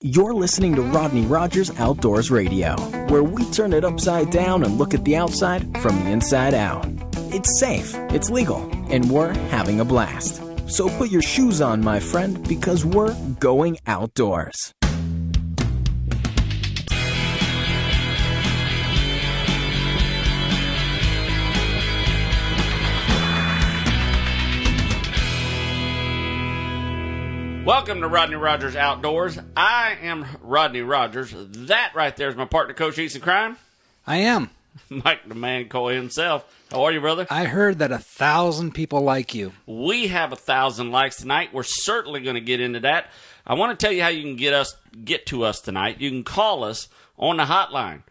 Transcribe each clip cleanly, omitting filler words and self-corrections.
You're listening to Rodney Rogers Outdoors Radio, where we turn it upside down and look at the outside from the inside out. It's safe, it's legal, and we're having a blast. So put your shoes on, my friend, because we're going outdoors. Welcome to Rodney Rogers Outdoors. I am Rodney Rogers. That right there is my partner, Coach Easton Crime. I am. Mike the Man Coy himself. How are you, brother? I heard that 1,000 people like you. We have 1,000 likes tonight. We're certainly going to get into that. I want to tell you how you can get to us tonight. You can call us on the hotline,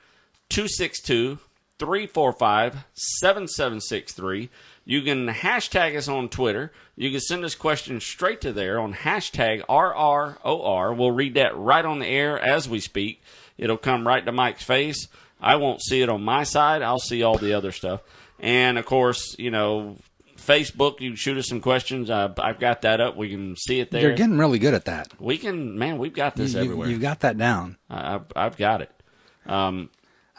262-345-7763. You can hashtag us on Twitter. You can send us questions straight to there on hashtag RROR. We'll read that right on the air as we speak. It'll come right to Mike's face. I won't see it on my side. I'll see all the other stuff. And, of course, you know, Facebook, you can shoot us some questions. I've got that up. We can see it there. You're getting really good at that. We can, man, we've got this everywhere. You've got that down. I've got it.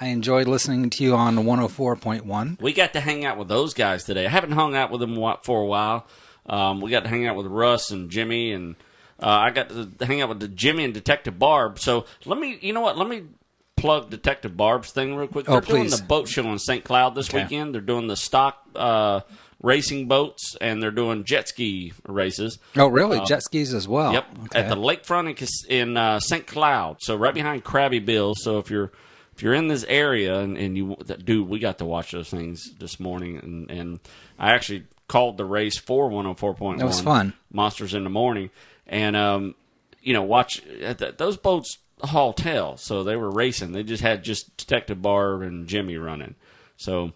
I enjoyed listening to you on 104.1. We got to hang out with those guys today. I haven't hung out with them for a while. We got to hang out with Russ and Jimmy, and I got to hang out with Jimmy and Detective Barb. So let me plug Detective Barb's thing real quick. They're doing the boat show in St. Cloud this weekend. They're doing the stock racing boats, and they're doing jet ski races. Oh, really? Jet skis as well? Yep. Okay. At the lakefront in St. Cloud, so right behind Krabby Bill's. So if you're in this area and you, dude, we got to watch those things this morning, and I actually called the race for 104.1. That was fun. Monsters in the Morning, and watch those boats haul tail. So they were racing. They just had Detective Barb and Jimmy running. So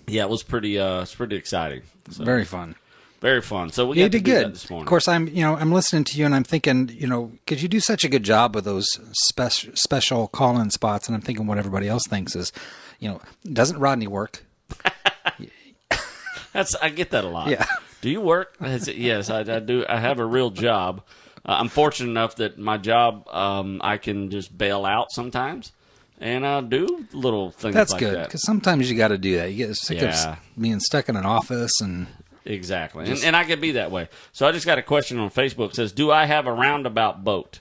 yeah, it was pretty exciting. So, very fun. Very fun. So we You got to did do good. that this morning. Of course, I'm listening to you, and I'm thinking, because you do such a good job with those special call-in spots, and I'm thinking what everybody else thinks is, doesn't Rodney work? I get that a lot. Yeah. Do you work? Yes, I do. I have a real job. I'm fortunate enough that my job, I can just bail out sometimes, and do little things That's like good, that. because sometimes you got to do that. You get sick of being stuck in an office and... Exactly. And I could be that way. So I just got a question on Facebook. It says, do I have a roundabout boat?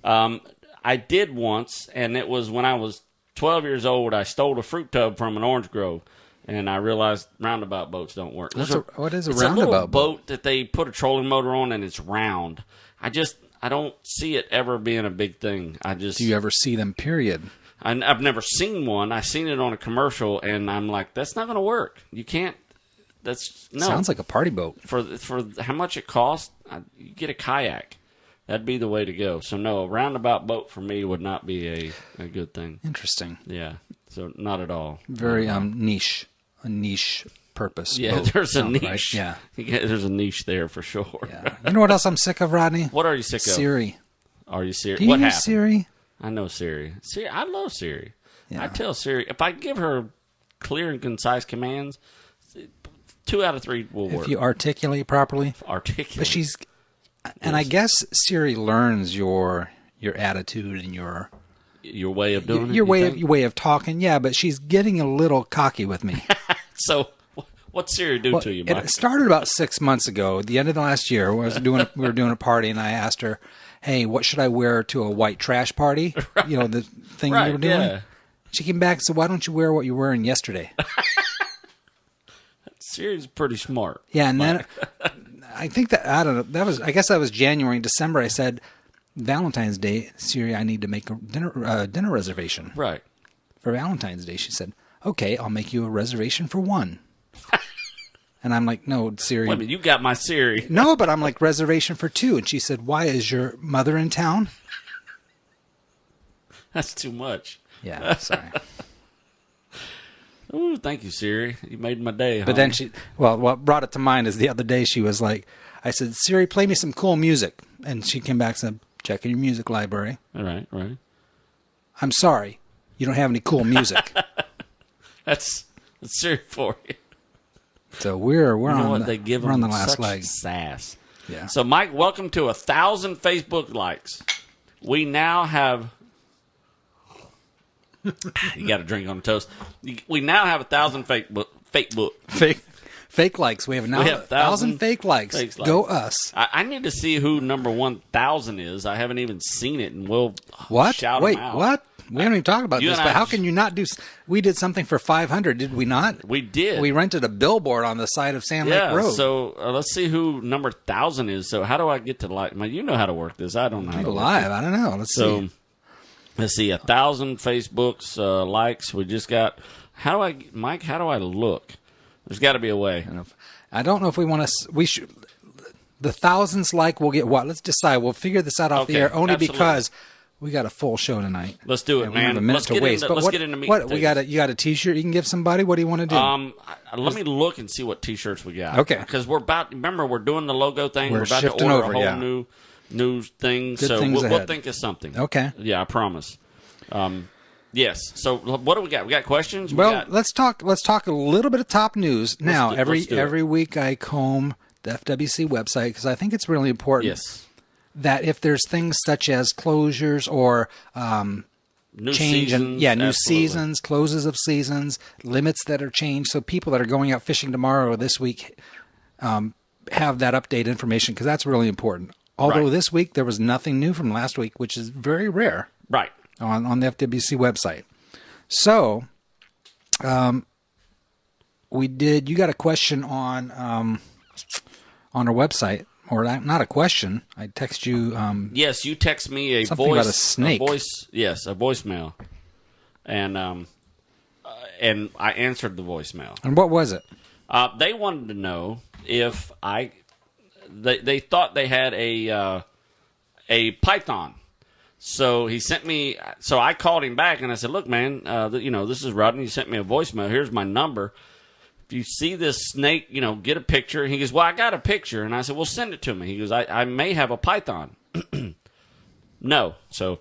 I did once, and it was when I was 12 years old. I stole a fruit tub from an orange grove, and I realized roundabout boats don't work. What is a it's roundabout a little boat that they put a trolling motor on, and it's round. I don't see it ever being a big thing. Do you ever see them, period? I've never seen one. I seen it on a commercial, and I'm like, that's not going to work. You can't. Sounds like a party boat. For how much it costs, you get a kayak. That'd be the way to go. So no, a roundabout boat for me would not be a good thing. Interesting. Yeah. So not at all. Very niche. A niche purpose. Yeah, boat, there's a niche. Right? Yeah. There's a niche there for sure. Yeah. You know what else I'm sick of, Rodney? What are you sick of? Siri. Are you Siri? Do you what use happened? Siri? I know Siri. I love Siri. Yeah. I tell Siri, if I give her clear and concise commands, 2 out of 3 will work. If you articulate properly. But and I guess Siri learns your attitude and your way of doing it. Your way of talking. Yeah, but she's getting a little cocky with me. So, what's Siri do to you, Mike? It started about 6 months ago. At the end of the last year, we were doing a party, and I asked her, "Hey, what should I wear to a white trash party?" Right. The thing you were doing. Yeah. She came back and said, "Why don't you wear what you were wearing yesterday?" Siri's pretty smart. Yeah, and then I think I guess that was January and December. I said, Valentine's Day, Siri, I need to make a dinner reservation. Right. For Valentine's Day. She said, okay, I'll make you a reservation for 1. And I'm like, no, Siri. Wait a minute, you got my Siri. No, but I'm like, reservation for 2. And she said, why, is your mother in town? That's too much. Yeah, sorry. Ooh, thank you, Siri. You made my day. But then what brought it to mind is the other day she was like, I said, Siri, play me some cool music. And she came back and said, check in your music library. All right. I'm sorry, you don't have any cool music. That's Siri for you. So we're on the last leg. Sass. Yeah. So Mike, welcome to 1,000 Facebook likes. we now have. You got to drink on the toast. We now have 1,000 fake likes. We have now 1,000 fake likes. Go us. I need to see who number 1,000 is. I haven't even seen it, and we'll shout them out. What? We haven't even talked about this, but how can you not do... We did something for 500, did we not? We did. We rented a billboard on the side of Sand Lake Road. So let's see who number 1,000 is. So how do I get to like... You know how to work this. I don't know how to live. I don't know. Let's see. Let's see. 1,000 Facebook's likes. We just got... Mike, how do I look? There's got to be a way. I don't know if we want to... We should... The thousands like will get what? Let's decide. We'll figure this out off the air only because... We got a full show tonight. Let's do it, man. We have a minute to waste. Let's get into meat. What you got a T-shirt you can give somebody? What do you want to do? Let me look and see what T-shirts we got. Okay. Because we're doing the logo thing. We're about to order a whole new thing. Good so things we'll think of something. Okay. Yeah, I promise. Yes. So what do we got? We got questions? Let's talk a little bit of top news. Now, every week I comb the FWC website because I think it's really important. Yes. That if there's things such as closures or new seasons, closes of seasons, limits that are changed, so people that are going out fishing tomorrow or this week have that update information because that's really important. Although this week there was nothing new from last week, which is very rare. Right. On the FWC website. So, you got a question on our website. Or not a question. I text you. Yes, you text me a something about a snake. A voicemail, and I answered the voicemail. And what was it? They wanted to know if they thought they had a python. So he sent me. So I called him back and I said, "Look, man, this is Rodney. You sent me a voicemail. Here's my number. If you see this snake, get a picture." He goes, "Well, I got a picture." And I said, "Well, send it to me." He goes, I may have a python. No. So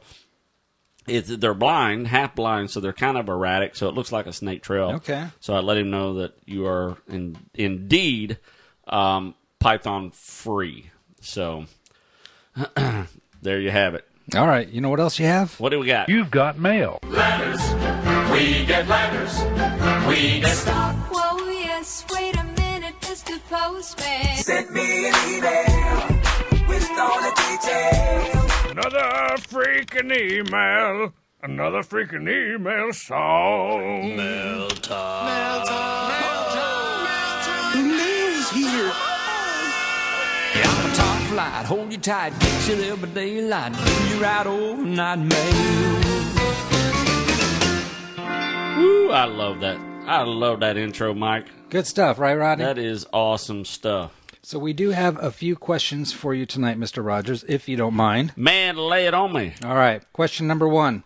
they're blind, half blind, so they're kind of erratic. So it looks like a snake trail. Okay. So I let him know that you are indeed python free. So there you have it. All right. You know what else you have? What do we got? You've got mail. Letters. We get letters. We get Stop, whoa, yes, wait a minute, Mr. Postman. Send me an email with all the details. Another freaking email. Another freaking email song. Mail time. The mail's here. Yeah, I'm a top flight. Hold you tight. Get you there by daylight. Do you right overnight mail. Woo, I love that. I love that intro, Mike. Good stuff, right, Rodney? That is awesome stuff. So we do have a few questions for you tonight, Mr. Rogers, if you don't mind. Man, lay it on me. All right. Question number 1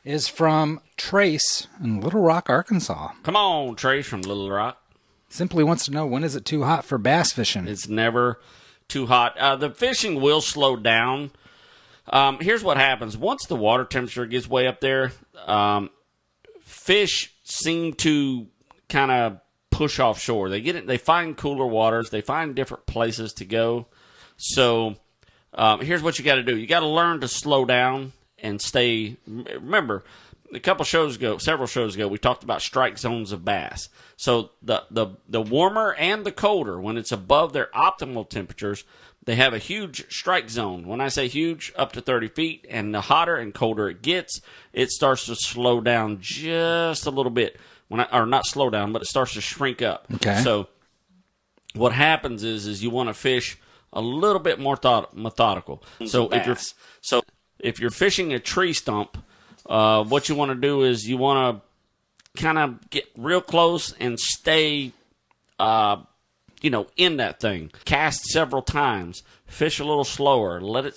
is from Trace in Little Rock, Arkansas. Come on, Trace from Little Rock. Simply wants to know, when is it too hot for bass fishing? It's never too hot. The fishing will slow down. Here's what happens. Once the water temperature gets way up there, fish seem to kind of push offshore. They find cooler waters. They find different places to go. So here's what you got to do. You got to learn to slow down and stay. Remember, several shows ago, we talked about strike zones of bass. So the warmer and the colder, when it's above their optimal temperatures, they have a huge strike zone. When I say huge, up to 30 feet, and the hotter and colder it gets, it starts to slow down just a little bit. Or not slow down, but it starts to shrink up. Okay. So what happens is you want to fish a little bit more methodical. So if you're fishing a tree stump, what you want to do is you want to kind of get real close and stay in that thing. Cast several times, fish a little slower, let it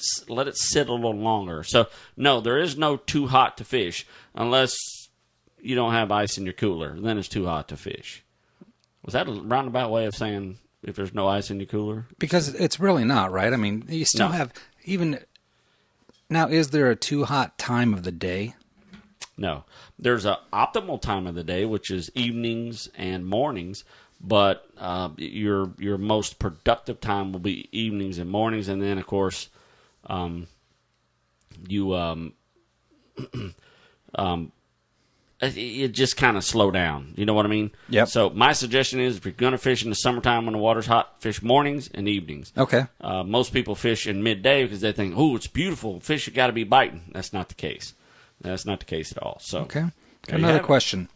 sit a little longer. So no, there is no too hot to fish unless you don't have ice in your cooler. Then it's too hot to fish. Was that a roundabout way of saying if there's no ice in your cooler? Because it's really not, right? I mean, you still have even now. Is there a too hot time of the day? No, there's an optimal time of the day, which is evenings and mornings. But your most productive time will be evenings and mornings, and then of course, you just kind of slow down. You know what I mean? Yep. So my suggestion is if you're going to fish in the summertime when the water's hot, fish mornings and evenings. Okay. Most people fish in midday because they think, oh, it's beautiful. Fish have got to be biting. That's not the case. That's not the case at all. So okay. Another question.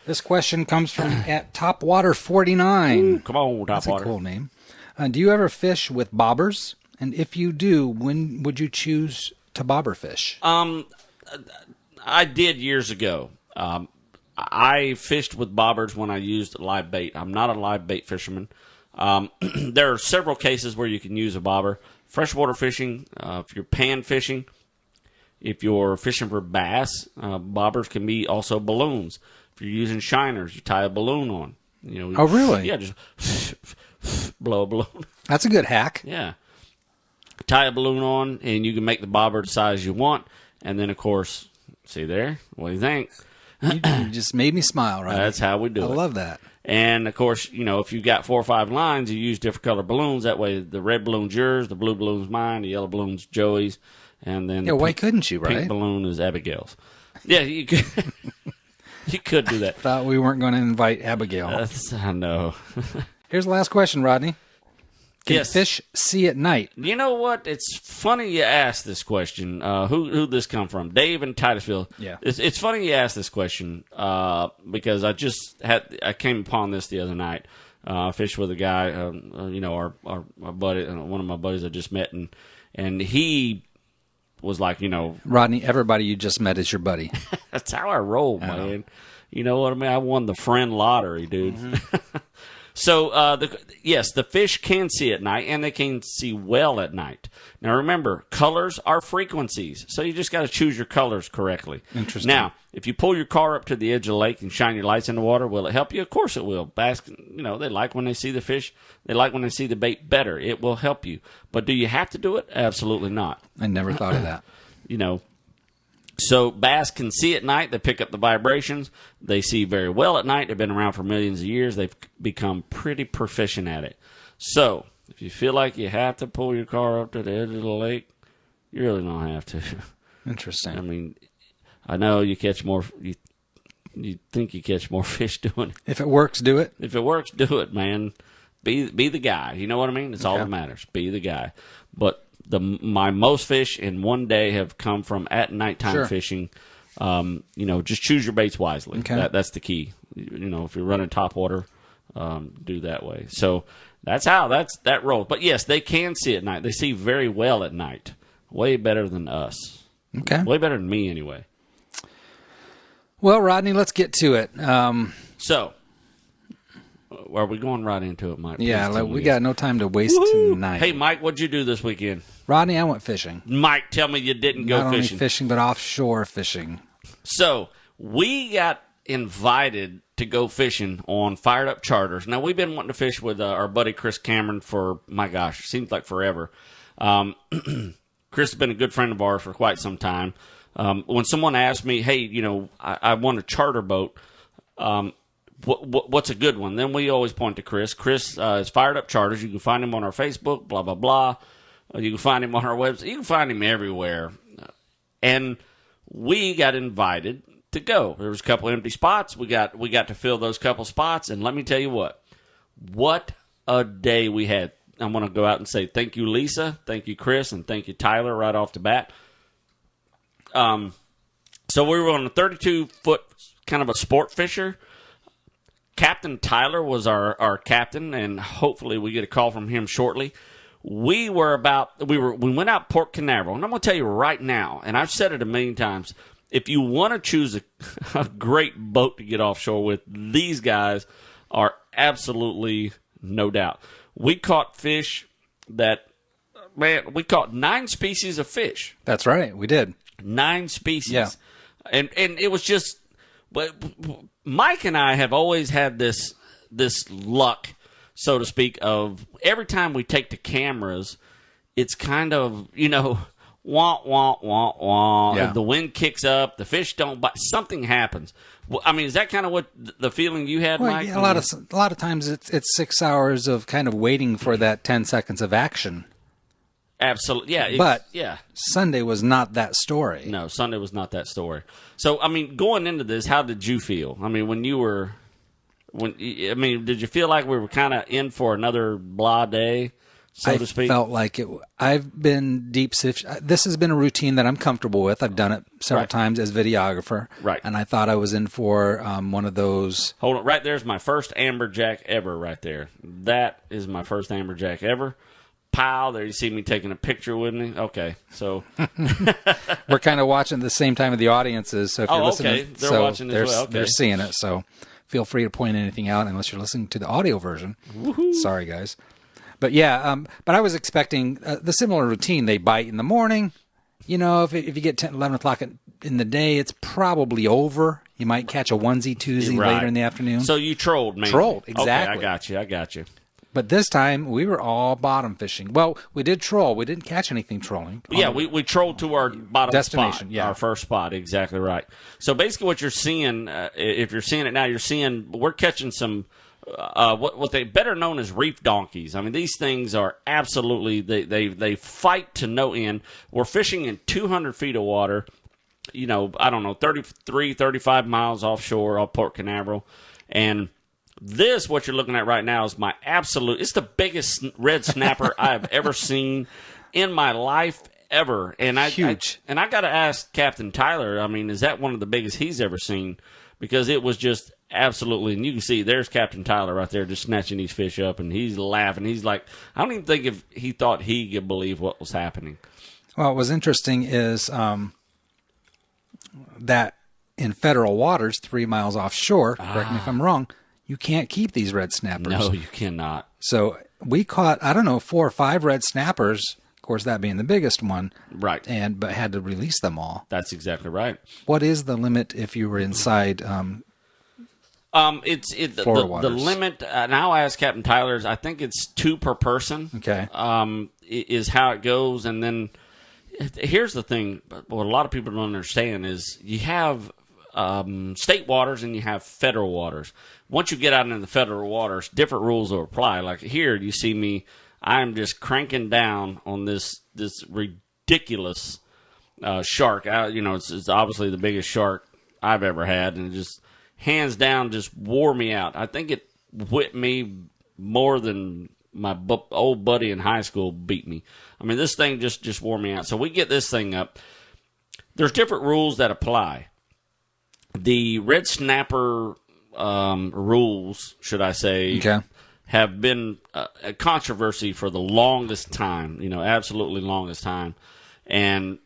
This question comes from at Topwater49. Ooh, come on, Topwater. That's a cool name. Do you ever fish with bobbers? And if you do, when would you choose to bobber fish? I did years ago. I fished with bobbers when I used live bait. I'm not a live bait fisherman. There are several cases where you can use a bobber. Freshwater fishing, if you're pan fishing, if you're fishing for bass, bobbers can be also balloons. If you're using shiners, you tie a balloon on. Oh, really? Yeah, just blow a balloon. That's a good hack. Yeah. Tie a balloon on, and you can make the bobber the size you want. And then, of course, see there? What do you think? You just made me smile, right? That's how we do it. I love that. And, of course, if you've got 4 or 5 lines, you use different color balloons. That way the red balloon's yours, the blue balloon's mine, the yellow balloon's Joey's, and then why couldn't you, right? Pink balloon is Abigail's. Yeah, you could. You could do that. Thought we weren't going to invite Abigail. I know. Here's the last question, Rodney. Can fish see at night? You know what? It's funny you asked this question. Who'd this come from? Dave in Titusville. Yeah. It's funny you asked this question because I came upon this the other night. I fished with a guy, our buddy, one of my buddies I just met, and he was like, Rodney, everybody you just met is your buddy. That's how I roll, man. You know what I mean? I won the friend lottery, dude. Mm-hmm. So, the fish can see at night, and they can see well at night. Now, remember, colors are frequencies, so you just got to choose your colors correctly. Interesting. Now, if you pull your car up to the edge of the lake and shine your lights in the water, will it help you? Of course it will. Bass, they like when they see the fish. They like when they see the bait better. It will help you. But do you have to do it? Absolutely not. I never thought of that. So bass can see at night. They pick up the vibrations. They see very well at night. They've been around for millions of years. They've become pretty proficient at it. So if you feel like you have to pull your car up to the edge of the lake, you really don't have to. Interesting. I mean, I know you catch more. You think you catch more fish doing it. If it works, do it. If it works, do it, man. Be the guy. You know what I mean? It's all that matters. Be the guy. But my most fish in one day have come from at nighttime fishing. Just choose your baits wisely. Okay. That's the key. If you're running top water, do that way. So that's how that rolls. But yes, they can see at night. They see very well at night. Way better than us. Okay. Way better than me anyway. Well, Rodney, let's get to it. So, are we going right into it, Mike? Yeah, we got no time to waste tonight. Hey, Mike, what'd you do this weekend? Rodney, I went fishing. Mike, tell me you didn't go Not fishing. only fishing, but offshore fishing. So, we got invited to go fishing on Fired Up Charters. Now, we've been wanting to fish with our buddy Chris Cameron for, my gosh, it seems like forever. Chris has been a good friend of ours for quite some time. When someone asks me, hey, I want a charter boat, what's a good one? Then we always point to Chris. Chris is Fired Up Charters. You can find him on our Facebook, blah, blah, blah. You can find him on our website. You can find him everywhere. And we got invited to go. There was a couple empty spots. We got to fill those couple spots. And let me tell you what a day we had. I'm going to go out and say thank you, Lisa, thank you, Chris, and thank you, Tyler, right off the bat. So we were on a 32-foot kind of a sport fisher. Captain Tyler was our captain, and hopefully we get a call from him shortly. We went out Port Canaveral, and I'm going to tell you right now, and I've said it a million times, if you want to choose a great boat to get offshore with, these guys are absolutely no doubt. We caught fish we caught 9 species of fish. That's right, we did. 9 species. Yeah. And it was just, but Mike and I have always had this luck, so to speak, of every time we take the cameras, it's kind of, wah, wah, wah, wah. Yeah. The wind kicks up, the fish don't bite, something happens. I mean, is that kind of what the feeling you had, Well, Mike? yeah, a lot of times it's 6 hours of kind of waiting for that 10 seconds of action. Absolutely. Yeah. But yeah. Sunday was not that story. No, Sunday was not that story. So, I mean, going into this, how did you feel? I mean, did you feel like we were kind of in for another blah day, so to speak? I felt like it. I've been deep sea. This has been a routine that I'm comfortable with. I've done it several times as videographer. Right. And I thought I was in for one of those. Hold on. Right there's my first amberjack ever right there. That is my first amberjack ever. Pow, there you see me taking a picture with me. Okay, so we're kind of watching at the same time of the audience is. So if you're listening, okay. They're watching as well. Okay. They're seeing it. So feel free to point anything out unless you're listening to the audio version. Woohoo. Sorry, guys. But yeah, but I was expecting the similar routine. They bite in the morning. You know, if you get 10, 11 o'clock in the day, it's probably over. You might catch a onesie, twosie later in the afternoon. So you trolled, man. Trolled, exactly. Okay, I got you. But this time, we were all bottom fishing. Well, we did troll. We didn't catch anything trolling. Yeah, we trolled to our bottom destination, spot, yeah. Our first spot, exactly right. So basically what you're seeing, if you're seeing it now, we're catching some, what they better known as reef donkeys. I mean, these things are absolutely, they fight to no end. We're fishing in 200 feet of water, you know, I don't know, 33, 35 miles offshore off Port Canaveral, and this, what you're looking at right now, is my absolute... It's the biggest red snapper I've ever seen in my life, ever. And Huge. I got to ask Captain Tyler, I mean, is that one of the biggest he's ever seen? Because it was just absolutely... And you can see, there's Captain Tyler right there just snatching these fish up, and he's laughing. He's like... I don't even think if he thought he could believe what was happening. Well, what was interesting is that in federal waters, 3 miles offshore, correct me if I'm wrong, you can't keep these red snappers. No, you cannot. So we caught, 4 or 5 red snappers, of course that being the biggest one. Right. But had to release them all. That's exactly right. What is the limit if you were inside Florida waters? The limit, and I'll ask Captain Tyler's, I think it's 2 per person. Okay. Is how it goes. And then here's the thing, what a lot of people don't understand is you have state waters and you have federal waters. Once you get out into the federal waters, different rules will apply. Like here, you see me, I'm just cranking down on this ridiculous shark. It's obviously the biggest shark I've ever had, and it just hands down just wore me out. I think it whipped me more than my old buddy in high school beat me. I mean, this thing just wore me out. So we get this thing up. There's different rules that apply. The red snapper rules, should I say, have been a controversy for the longest time. You know, absolutely longest time, and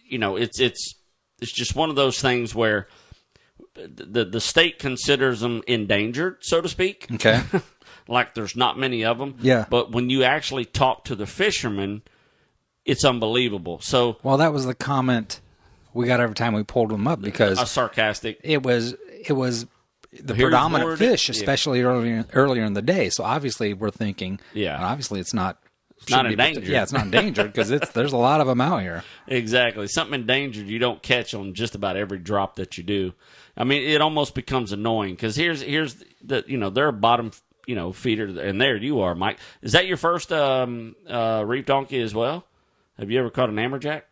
you know, it's just one of those things where the state considers them endangered, so to speak. Okay. Like there's not many of them. Yeah. But when you actually talk to the fishermen, it's unbelievable. So, well, that was the comment we got every time we pulled them up because sarcastic. It was the predominant fish, especially earlier in the day. So obviously we're thinking, obviously it's not endangered. It's not endangered because there's a lot of them out here. Exactly, something endangered you don't catch on just about every drop that you do. I mean, it almost becomes annoying because here's the they're a bottom feeder, and there you are, Mike. Is that your first reef donkey as well? Have you ever caught an amberjack?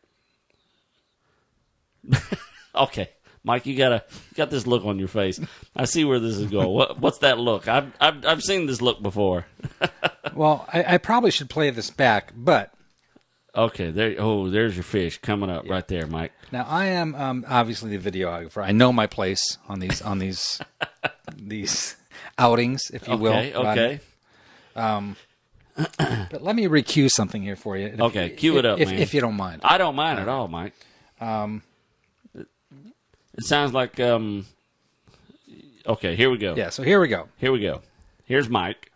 Okay, Mike, you got this look on your face. I see where this is going. What's that look? I've seen this look before. Well, I probably should play this back, but okay, there's your fish coming up right there, Mike. Now I am obviously the videographer. I know my place on these these outings, if you will. Okay. But let me recue something here for you. Okay, cue it up, man. If you don't mind. I don't mind at all, Mike. It sounds like okay, here we go. Yeah, so here we go. Here's Mike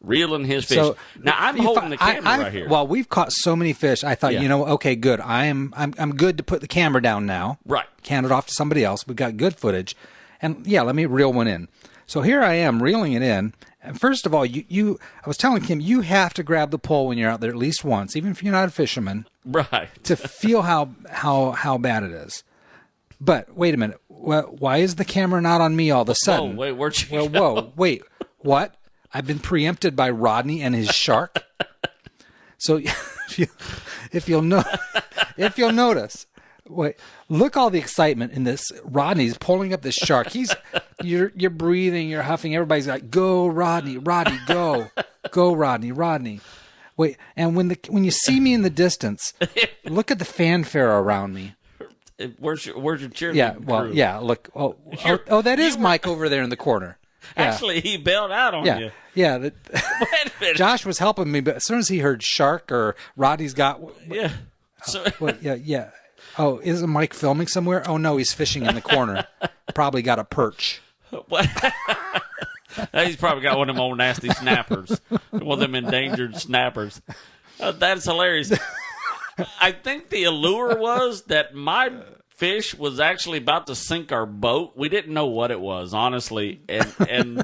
reeling his fish. So, now I'm holding the camera right here. Well, we've caught so many fish. I thought, okay, good. I'm good to put the camera down now. Right. Hand it off to somebody else. We've got good footage. And let me reel one in. So here I am reeling it in. And first of all, I was telling Kim, you have to grab the pole when you're out there at least once, even if you're not a fisherman. Right. To feel how bad it is. But wait a minute. Why is the camera not on me all of a sudden? Whoa, wait, where'd you go? Whoa, wait. What? I've been preempted by Rodney and his shark? So if you'll notice, wait, look all the excitement in this. Rodney's pulling up this shark. You're breathing, you're huffing. Everybody's like, "Go, Rodney, go, go, Rodney." Wait, and when you see me in the distance, look at the fanfare around me. Where's your cheerleading Yeah, well, crew? yeah. Look, that is Mike over there in the corner. Yeah. Actually, he bailed out on you. Yeah. Wait a minute. Josh was helping me, but as soon as he heard shark or Rodney's got, Yeah. So, yeah. Oh, isn't Mike filming somewhere? Oh no, he's fishing in the corner. Probably got a perch. what? He's probably got one of them old nasty snappers. One of them endangered snappers. That's hilarious. I think the allure was that my fish was actually about to sink our boat. We didn't know what it was, honestly. And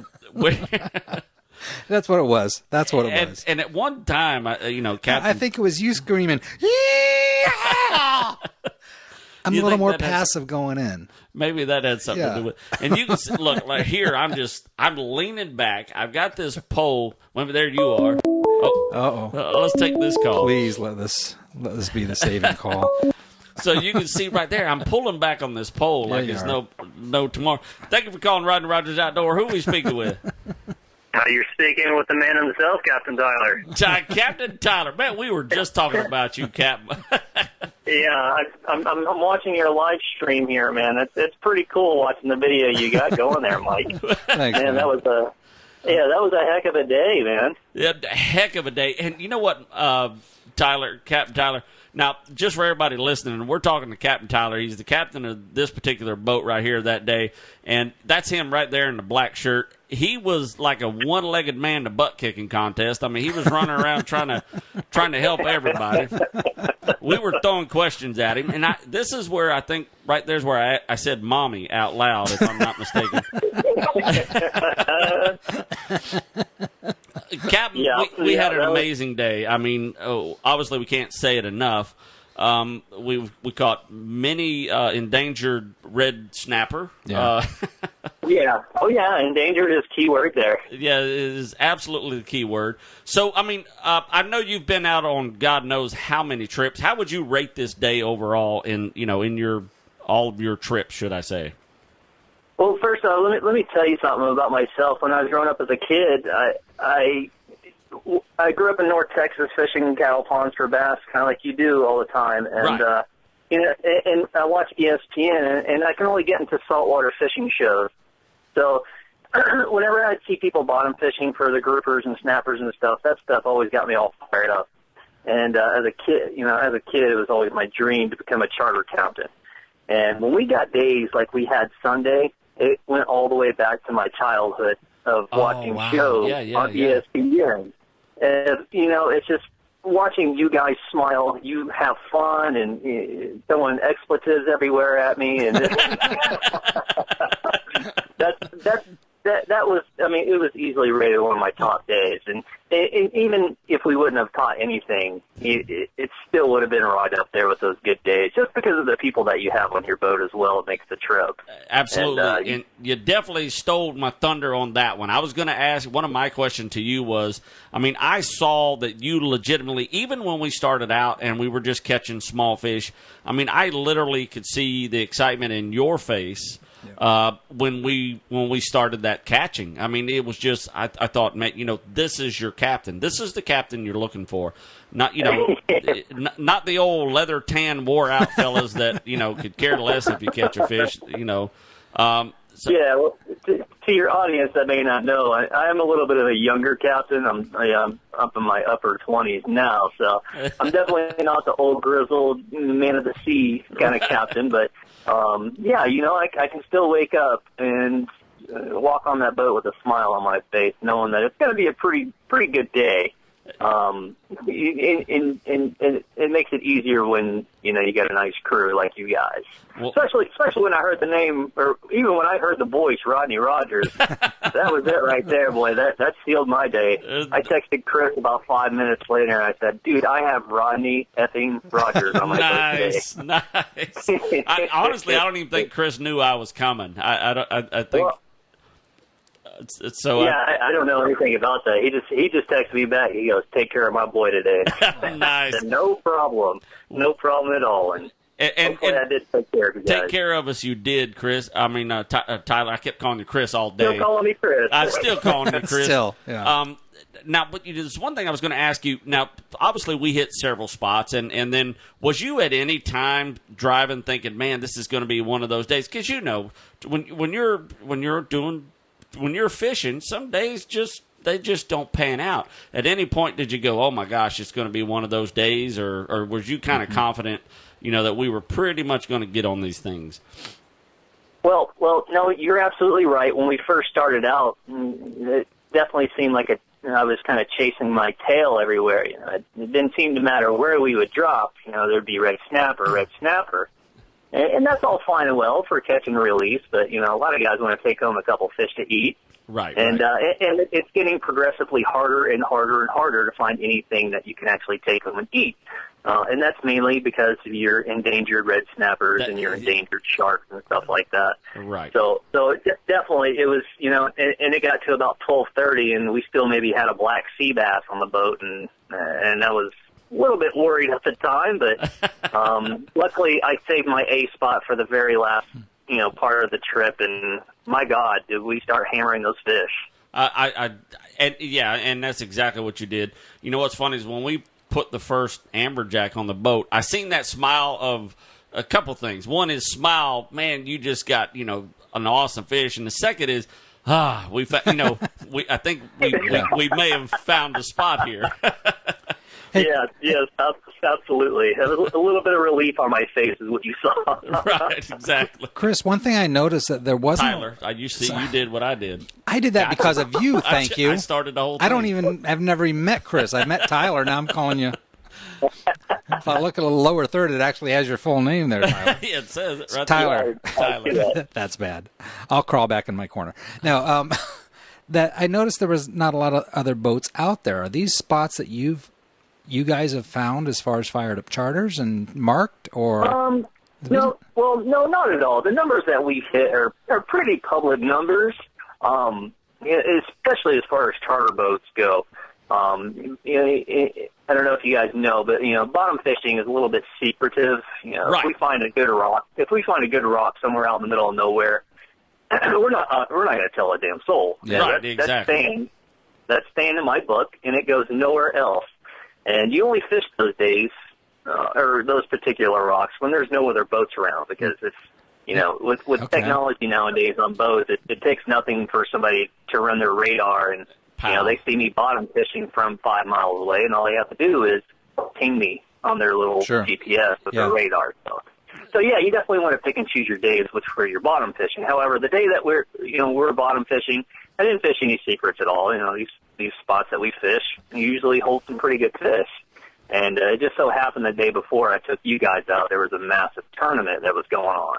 That's what it was. Was. And at one time, Captain... I think it was you screaming, "Yeah!" I'm a little more passive going in. Maybe that had something to do with it. And you can see, look, like here, I'm leaning back. I've got this pole. Well, there you are. Let's take this call. Please let this be the saving call. So you can see right there, I'm pulling back on this pole like it's no tomorrow. Thank you for calling Rodney Rogers Outdoor. Who are we speaking with? You're speaking with the man himself, Captain Tyler. Captain Tyler. Man, we were just talking about you, Cap. Yeah, I'm watching your live stream here, man. It's pretty cool watching the video you got going there, Mike. Thanks, man. That was a heck of a day, man. Yeah, a heck of a day. And you know what, Captain Tyler? Now, just for everybody listening, we're talking to Captain Tyler. He's the captain of this particular boat right here that day, and that's him right there in the black shirt. He was like a one-legged man to butt-kicking contest. I mean, he was running around trying to help everybody. We were throwing questions at him, and this is where I think right there's where I said "mommy" out loud, if I'm not mistaken. Captain, we had an amazing day. I mean, obviously we can't say it enough. We caught many endangered red snapper. Yeah. Endangered is key word there. Yeah, it is absolutely the key word. So, I mean, I know you've been out on God knows how many trips. How would you rate this day overall in all of your trips, should I say? Well, first of all, let me tell you something about myself. When I was growing up as a kid, I grew up in North Texas fishing cattle ponds for bass, kind of like you do all the time. And, right. And I watch ESPN, and I can only get into saltwater fishing shows. So whenever I'd see people bottom fishing for the groupers and snappers and stuff, that stuff always got me all fired up. And as a kid, it was always my dream to become a charter captain. And when we got days like we had Sunday, it went all the way back to my childhood of watching shows on ESPN. And, it's just watching you guys smile. You have fun and throwing expletives everywhere at me. And that was, it was easily rated one of my top days. And even if we wouldn't have caught anything, it still would have been right up there with those good days, just because of the people that you have on your boat as well. It makes the trip. Absolutely. And you definitely stole my thunder on that one. I was going to ask, one of my questions to you was, I saw that you legitimately, even when we started out and we were just catching small fish, I literally could see the excitement in your face. When we started that catching. It was just, I thought, man, this is your captain. This is the captain you're looking for. Not, not the old leather tan wore out fellas that, could care less if you catch a fish, well, to your audience that may not know, I am a little bit of a younger captain. I'm up in my upper 20s now, so I'm definitely not the old grizzled man of the sea kind of captain, but I can still wake up and walk on that boat with a smile on my face, knowing that it's going to be a pretty good day. And it makes it easier when you got a nice crew like you guys. Well, especially when I heard the name, or even when I heard the voice, Rodney Rogers. That was it right there, boy. That sealed my day. I texted Chris about 5 minutes later, and I said, "Dude, I have Rodney effing Rogers on my nice, nice." Honestly, I don't even think Chris knew I was coming. I think. So yeah, I don't know anything about that. He just texted me back. He goes, "Take care of my boy today." Nice. Said, no problem at all. And hopefully I did take care of you guys. Take care of us, you did, Chris. I mean, Tyler. I kept calling you Chris all day. Still calling me Chris. I'm still calling you Chris. Still, yeah. Now, but there's one thing I was going to ask you. Now, obviously, we hit several spots, and then was you at any time driving thinking, "Man, this is going to be one of those days"? Because when you're fishing, some days they just don't pan out. At any point, did you go, "Oh my gosh, it's going to be one of those days," or was you kind of confident, that we were pretty much going to get on these things? Well, no, you're absolutely right. When we first started out, it definitely seemed like I was kind of chasing my tail everywhere. It didn't seem to matter where we would drop. There'd be red snapper. And that's all fine and well for catch and release, but, a lot of guys want to take home a couple fish to eat. Right. And it's getting progressively harder and harder and harder to find anything that you can actually take home and eat. And that's mainly because of your endangered red snappers and your endangered sharks and stuff like that. Right. So definitely it was, and it got to about 12:30 and we still maybe had a black sea bass on the boat, and I was a little bit worried at the time, but luckily I saved my A spot for the very last, part of the trip, and my God, did we start hammering those fish. And that's exactly what you did. What's funny is when we put the first amberjack on the boat, I seen that smile of a couple things. One is smile, man, you just got, an awesome fish. And the second is, I think we may have found a spot here. Yes, absolutely. A little bit of relief on my face is what you saw. Right, exactly. Chris, one thing I noticed that there wasn't... Tyler, you did what I did. I did that because of you, thank you. I started the whole thing. I've never even met Chris. I met Tyler, now I'm calling you... If I look at the lower third, it actually has your full name there, Tyler. Yeah, it says it right Tyler. there. Tyler. That's bad. I'll crawl back in my corner. Now, that I noticed there was not a lot of other boats out there. Are these spots that you guys have found as far as fired up charters and marked, or? No, not at all. The numbers that we've hit are pretty public numbers, especially as far as charter boats go. I don't know if you guys know, but bottom fishing is a little bit secretive. Right. If we find a good rock somewhere out in the middle of nowhere, we're not going to tell a damn soul. Yeah, right, exactly. That's staying in my book, and it goes nowhere else. And you only fish those days, or those particular rocks, when there's no other boats around, because it's, with technology nowadays on boats, it takes nothing for somebody to run their radar, and, they see me bottom fishing from 5 miles away, and all they have to do is ping me on their little GPS with their radar. So yeah, you definitely want to pick and choose your days where you're bottom fishing. However, the day that we're bottom fishing, I didn't fish any secrets at all. These spots that we fish usually hold some pretty good fish. And it just so happened the day before I took you guys out, there was a massive tournament that was going on.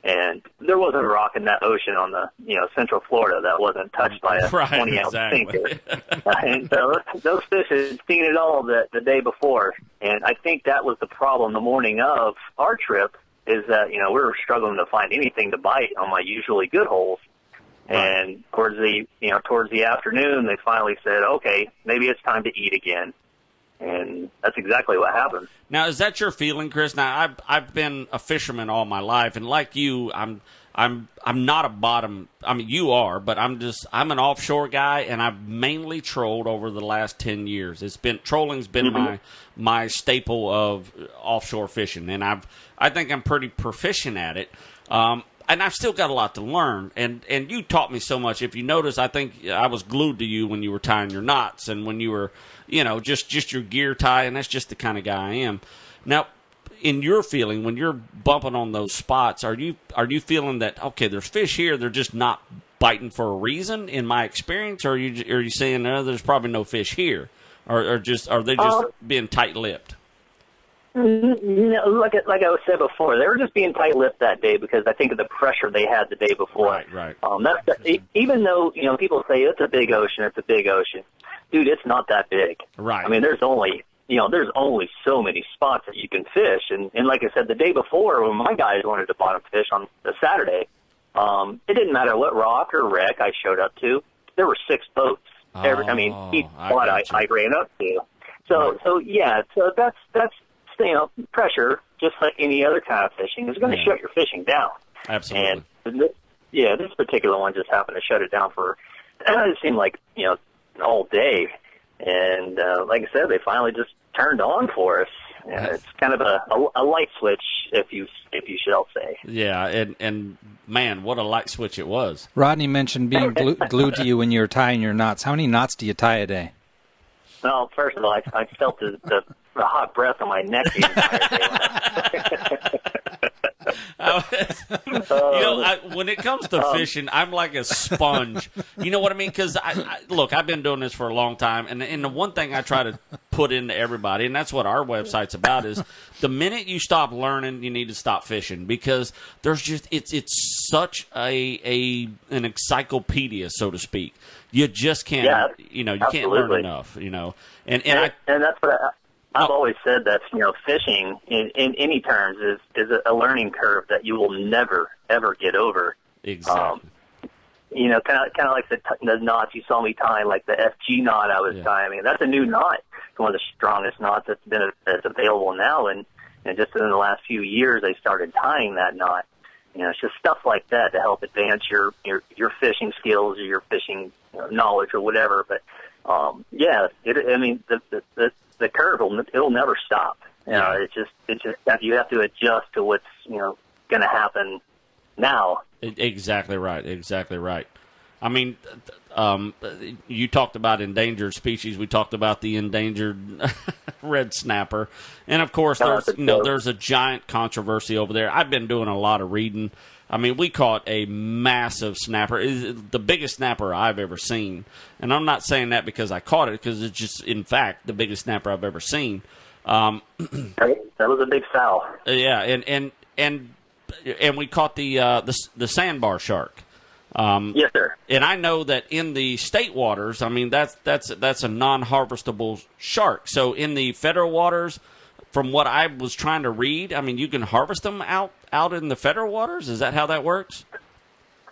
And there wasn't a rock in that ocean on the, Central Florida that wasn't touched by a 20-ounce sinker. And so those fish had seen it all the day before. And I think that was the problem the morning of our trip, is that, we were struggling to find anything to bite on my usually good holes. And towards the afternoon, they finally said, okay, maybe it's time to eat again. And that's exactly what happened. Now, is that your feeling, Chris? Now, I've been a fisherman all my life, and like you, I'm not a bottom. I mean, you are, but I'm an offshore guy, and I've mainly trolled over the last 10 years. Trolling's been my staple of offshore fishing, and I think I'm pretty proficient at it. And I've still got a lot to learn, and you taught me so much. If you notice, I think I was glued to you when you were tying your knots and when you were, just your gear tie, and that's just the kind of guy I am. Now, in your feeling, when you're bumping on those spots, are you feeling that, okay, there's fish here, they're just not biting for a reason, in my experience, or are you saying, no, there's probably no fish here, or are they just being tight-lipped? Like I said before, they were just being tight-lipped that day because I think of the pressure they had the day before. Right. Even though people say it's a big ocean, dude, it's not that big. Right. I mean, there's only so many spots that you can fish, and like I said, the day before when my guys wanted to bottom fish on the Saturday, It didn't matter what rock or wreck I showed up to. There were 6 boats. Each spot I ran up to. So that's pressure, just like any other kind of fishing, is going to shut your fishing down. Absolutely. And this particular one just happened to shut it down for it seemed like all day. And like I said, they finally just turned on for us. It's kind of a light switch, if you shall say. Yeah, and man, what a light switch it was. Rodney mentioned being glued to you when you were tying your knots. How many knots do you tie a day? Well, first of all, I felt the hot breath on my neck the entire day. When it comes to fishing, I'm like a sponge. You know what I mean? Because look, I've been doing this for a long time, and the one thing I try to put into everybody, and that's what our website's about, is the minute you stop learning, you need to stop fishing, because there's just it's such an encyclopedia, so to speak. You just can't, you can't learn enough, and that's what I've always said, that fishing in any terms is a learning curve that you will never ever get over. Exactly. Kind of like the knots you saw me tying, like the FG knot I was tying. I mean, that's a new knot. It's one of the strongest knots that's available now, and just in the last few years they started tying that knot. It's just stuff like that to help advance your fishing skills or your fishing knowledge or whatever. But the curve it'll never stop. It's just that you have to adjust to what's going to happen now. Exactly right. I mean, you talked about endangered species. We talked about the endangered red snapper, and of course, there's a giant controversy over there. I've been doing a lot of reading. I mean, we caught a massive snapper, the biggest snapper I've ever seen, and I'm not saying that because I caught it, because it's just, in fact, the biggest snapper I've ever seen. That was a big foul. Yeah, and we caught the sandbar shark. Yes, sir. And I know that in the state waters, I mean, that's a non-harvestable shark. So in the federal waters, from what I was trying to read, I mean, you can harvest them out in the federal waters? Is that how that works?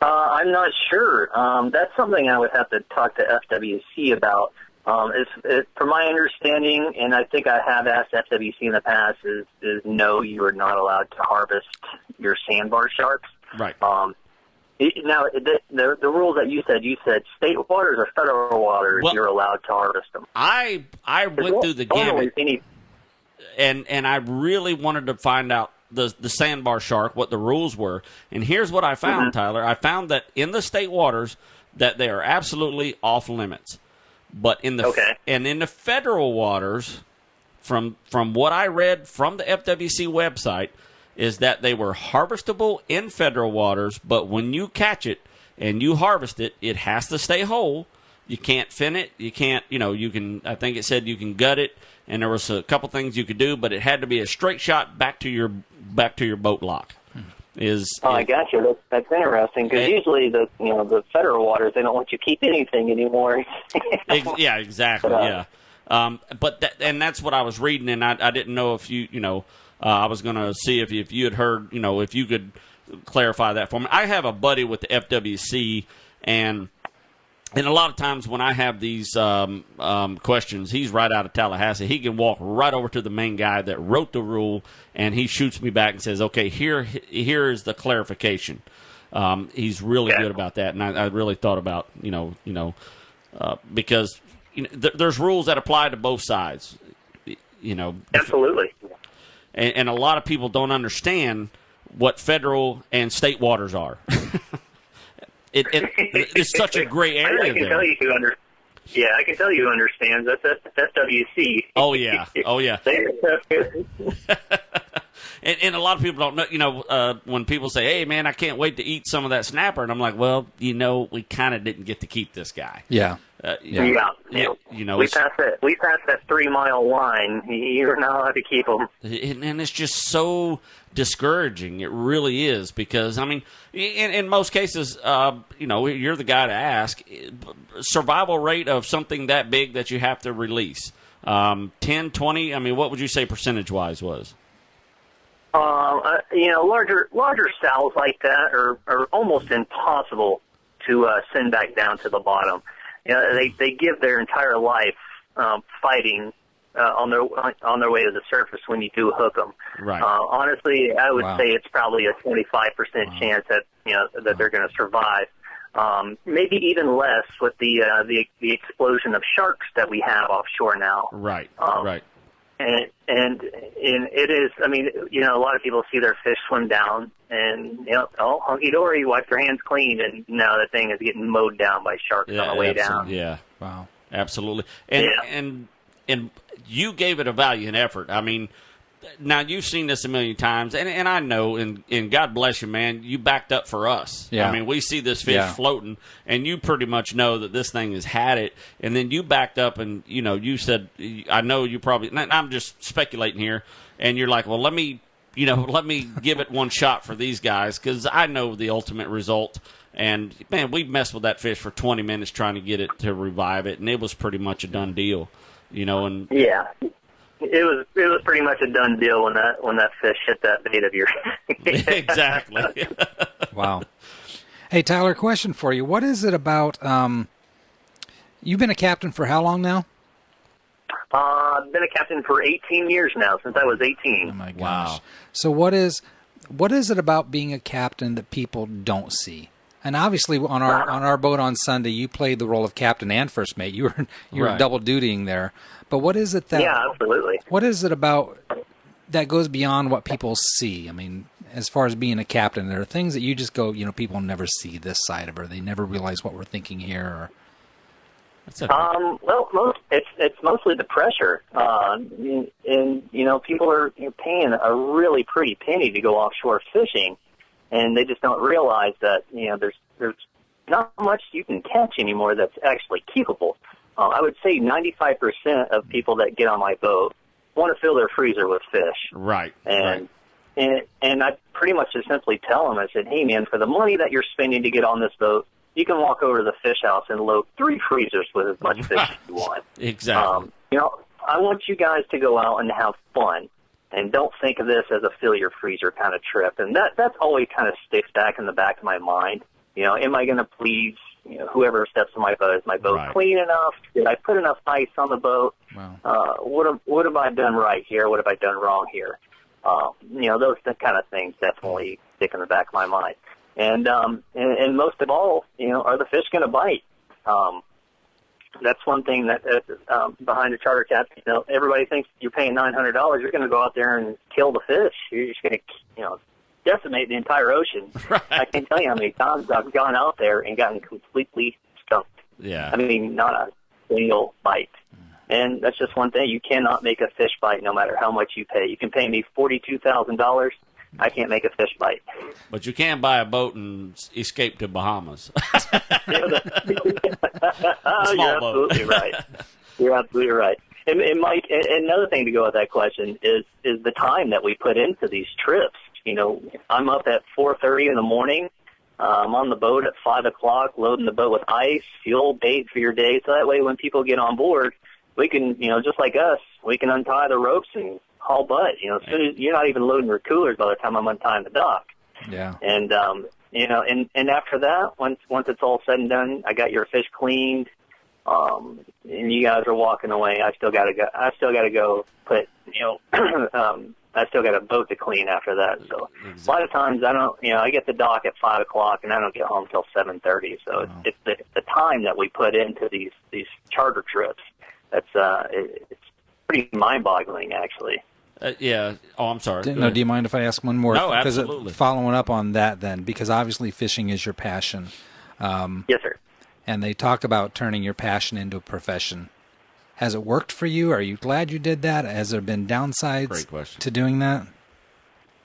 I'm not sure. That's something I would have to talk to FWC about. From my understanding, and I think I have asked FWC in the past, is no, you are not allowed to harvest your sandbar sharks. Right. Now, the rules that you said state waters or federal waters, you're allowed to harvest them. I went through the gamut, and I really wanted to find out the sandbar shark, what the rules were. And here's what I found, Tyler. I found that in the state waters that they are absolutely off limits. But in the federal waters, from what I read from the FWC website, is that they were harvestable in federal waters, but when you catch it and you harvest it, it has to stay whole. You can't fin it. You can't, you can, I think it said you can gut it, and there was a couple things you could do, but it had to be a straight shot back to your boat lock. I got you. That's interesting, because usually the federal waters, they don't let you keep anything anymore. Yeah, exactly. Yeah, and that's what I was reading, and I didn't know if I was going to see if you had heard, if you could clarify that for me. I have a buddy with the FWC, and a lot of times when I have these questions, he's right out of Tallahassee. He can walk right over to the main guy that wrote the rule, and he shoots me back and says, "Okay, here is the clarification." He's really good about that, and I really thought about because there's rules that apply to both sides. Absolutely. And a lot of people don't understand what federal and state waters are. It's such a gray area there. I can tell you who understands. That's FWC. Oh, yeah. And a lot of people don't know, when people say, "Hey, man, I can't wait to eat some of that snapper," and I'm like, well, we kind of didn't get to keep this guy. Yeah. We passed that 3 mile line. You're not allowed to keep them. And it's just so discouraging. It really is, because I mean, in most cases, you're the guy to ask. Survival rate of something that big that you have to release, 10, 20. I mean, what would you say percentage wise was? Larger sows like that are almost impossible to send back down to the bottom. They give their entire life fighting on their way to the surface when you do hook them. Right. Honestly, I would say it's probably a 25% chance that that they're going to survive. Maybe even less with the explosion of sharks that we have offshore now. Right. Right. And it is. I mean, a lot of people see their fish swim down, and hunky dory, wipe their hands clean, and now the thing is getting mowed down by sharks on the way down. Yeah. Wow. Absolutely. And you gave it a valiant effort. I mean, now you've seen this a million times, and I know, and God bless you, man, you backed up for us. Yeah. I mean, we see this fish floating, and you pretty much know that this thing has had it, and then you backed up, and you said, I know you probably, and I'm just speculating here, and you're like, well, let me give it one shot for these guys, because I know the ultimate result. And man, we messed with that fish for 20 minutes trying to get it to revive it, and it was pretty much a done deal. And yeah. It was pretty much a done deal when that fish hit that bait of yours. Exactly. Wow. Hey, Tyler, question for you. What is it about, you've been a captain for how long now? I've been a captain for 18 years now, since I was 18. Oh, my gosh. Wow. So what is it about being a captain that people don't see? And obviously, on our boat on Sunday, you played the role of captain and first mate. You were double dutying there. But what is it that? Yeah, absolutely. What is it about that goes beyond what people see? I mean, as far as being a captain, there are things that you just go, people never see this side of her. They never realize what we're thinking here. Or... it's mostly the pressure, and people are paying a really pretty penny to go offshore fishing. And they just don't realize that, there's not much you can catch anymore that's actually keepable. I would say 95% of people that get on my boat want to fill their freezer with fish. Right. And I pretty much just simply tell them, I said, hey, man, for the money that you're spending to get on this boat, you can walk over to the fish house and load 3 freezers with as much fish as you want. Exactly. I want you guys to go out and have fun. And don't think of this as a fill your freezer kind of trip. And that's always kind of sticks back in the back of my mind. Am I going to please whoever steps in my boat? Is my boat clean enough? Did I put enough ice on the boat? Wow. What have I done right here? What have I done wrong here? Those kind of things definitely stick in the back of my mind. And most of all, are the fish going to bite? That's one thing that behind the charter captain, everybody thinks you're paying $900. You're going to go out there and kill the fish. You're just going to, decimate the entire ocean. Right. I can't tell you how many times I've gone out there and gotten completely stumped. Yeah. I mean, not a single bite. And that's just one thing. You cannot make a fish bite no matter how much you pay. You can pay me $42,000. I can't make a fish bite. But you can buy a boat and escape to Bahamas. You're absolutely right. You're absolutely right. And Mike, another thing to go with that question is the time that we put into these trips. I'm up at 4:30 in the morning. I'm on the boat at 5 o'clock, loading the boat with ice, fuel, bait for your day. So that way, when people get on board, we can, just like us, we can untie the ropes and haul butt. As soon as you're not even loading your coolers by the time I'm untying the dock. Yeah. And and after that, once it's all said and done, I got your fish cleaned, and you guys are walking away. I still gotta go put I still got a boat to clean after that. So a lot of times I get the dock at 5 o'clock and I don't get home till 7:30. So it's the time that we put into these charter trips. It's pretty mind-boggling, actually. Yeah. Oh, I'm sorry. Do you mind if I ask one more? No, absolutely. Following up on that then, because obviously fishing is your passion. Yes, sir. And they talk about turning your passion into a profession. Has it worked for you? Are you glad you did that? Has there been downsides to doing that?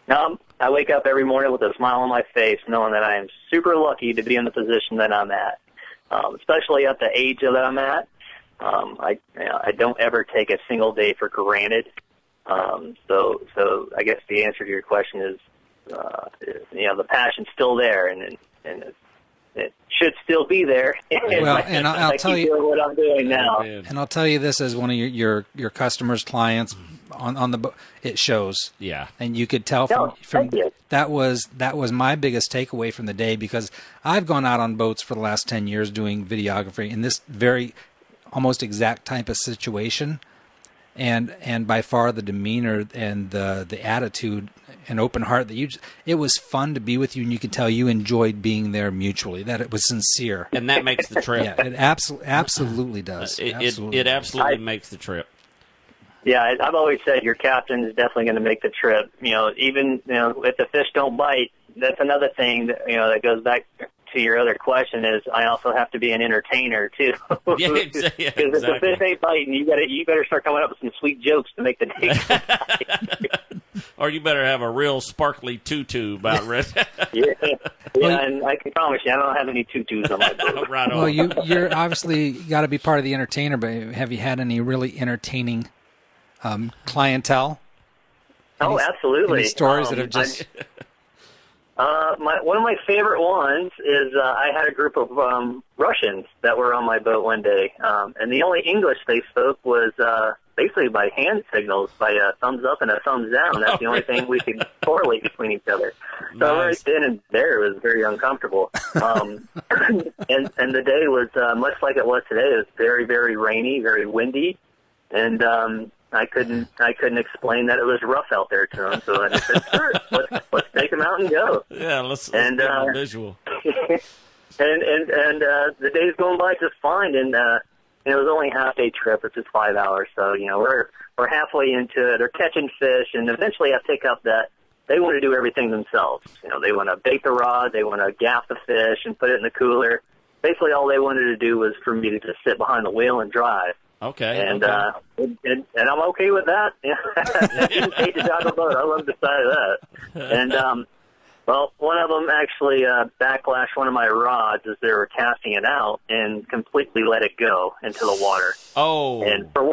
I wake up every morning with a smile on my face, knowing that I am super lucky to be in the position that I'm at, especially at the age that I'm at. I don't ever take a single day for granted. So I guess the answer to your question is, the passion's still there, and it should still be there. Well, and I'll tell you what I'm doing now. And I'll tell you this as one of your customers, clients. on the boat. It shows. Yeah. And you could tell from that was my biggest takeaway from the day, because I've gone out on boats for the last 10 years doing videography in this very almost exact type of situation. And by far the demeanor and the attitude and open heart it was fun to be with you, and you could tell you enjoyed being there mutually, that it was sincere. And that makes the trip. Yeah, it absolutely does. It absolutely makes the trip. Yeah, I've always said your captain is definitely going to make the trip. Even if the fish don't bite, that's another thing that goes back to your other question is I also have to be an entertainer too. Yeah, exactly. Because if the fish ain't biting, you better start coming up with some sweet jokes to make the day. Or you better have a real sparkly tutu about red. Yeah, and I can promise you, I don't have any tutus on my boat. Right on. Well, you're obviously got to be part of the entertainer, but have you had any really entertaining clientele? Absolutely. Any stories that have just... one of my favorite ones is I had a group of Russians that were on my boat one day, and the only English they spoke was basically by hand signals, by a thumbs up and a thumbs down. That's the only thing we could correlate between each other. So right then and there, it was very uncomfortable. And the day was much like it was today. It was very, very rainy, very windy, and I couldn't explain that it was rough out there to them, so I just said, sure, let's take them out and go. Yeah, let's get a visual. and the day's going by just fine, and it was only a half-day trip, which is 5 hours, so, we're halfway into it. They're catching fish, and eventually I pick up that they want to do everything themselves. They want to bait the rod, they want to gaff the fish and put it in the cooler. Basically all they wanted to do was for me to just sit behind the wheel and drive. Okay. And I'm okay with that. I didn't hate to drive a boat. I love the side of that. And one of them actually backlashed one of my rods as they were casting it out and completely let it go into the water. Oh. And for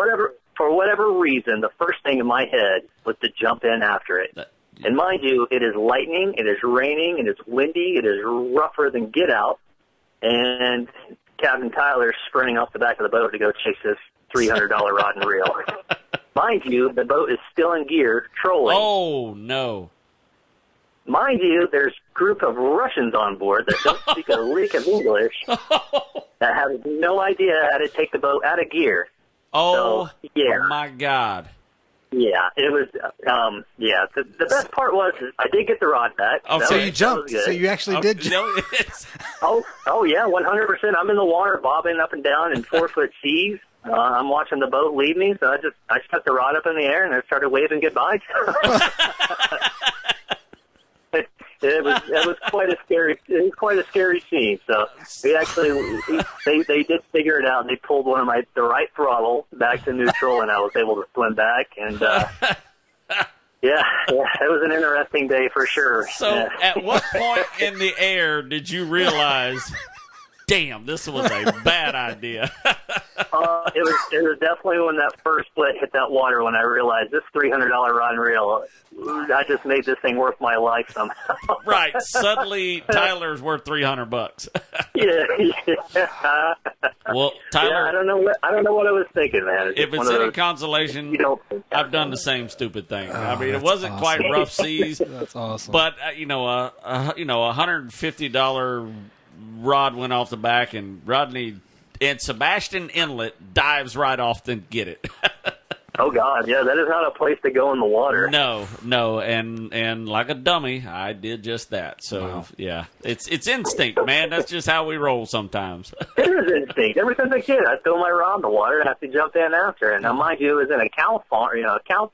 whatever reason, the first thing in my head was to jump in after it. And mind you, it is lightning, it is raining, it is windy, it is rougher than get out. And Captain Tyler's sprinting off the back of the boat to go chase this $300 rod and reel. Mind you, the boat is still in gear, trolling. Oh, no. Mind you, there's a group of Russians on board that don't speak a lick of English that have no idea how to take the boat out of gear. Oh, so, yeah. My God. Yeah, it was, The best part was I did get the rod back. Oh, so you jumped. So you actually did jump. Oh, yeah, 100%. I'm in the water bobbing up and down in 4-foot seas. I'm watching the boat leave me, so I stuck the rod up in the air and I started waving goodbye. It was quite a scary scene. So we actually they did figure it out, and they pulled the right throttle back to neutral, and I was able to swim back. And yeah, it was an interesting day for sure. So at what point in the air did you realize, damn, this was a bad idea? It was definitely when that first split hit that water when I realized this $300 rod and reel, I just made this thing worth my life somehow. Right. Suddenly, Tyler's worth $300. Yeah. Well, Tyler, yeah, I don't know what I was thinking, man. If it's any consolation, I've done the same stupid thing. I mean, it wasn't quite rough seas. That's awesome. But a $150 rod went off the back, and Rodney and Sebastian Inlet dives right off and get it. Oh God, yeah, that is not a place to go in the water. No, and like a dummy, I did just that. So yeah, it's instinct, man. That's just how we roll sometimes. It is instinct. Ever since a kid, I throw my rod in the water and have to jump in after. And now, mind you, it was in a cow farm, a cow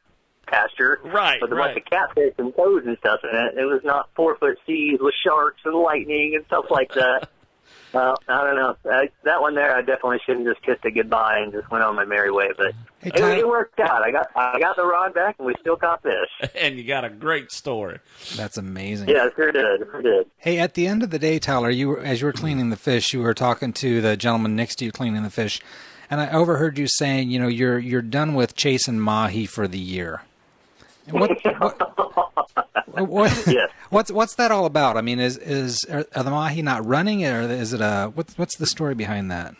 pasture, right? With a bunch of catfish and toads and stuff in it. It was not 4-foot seas with sharks and lightning and stuff like that. Well, I don't know. That one there, I definitely shouldn't just kissed it goodbye and just went on my merry way. But it worked out. I got the rod back, and we still caught fish. And you got a great story. That's amazing. Yeah, sure did. Hey, at the end of the day, Tyler, as you were cleaning the fish, you were talking to the gentleman next to you cleaning the fish, and I overheard you saying, you're done with chasing Mahi for the year. Yes. What's that all about? I mean, are the Mahi not running, or is it what's the story behind that?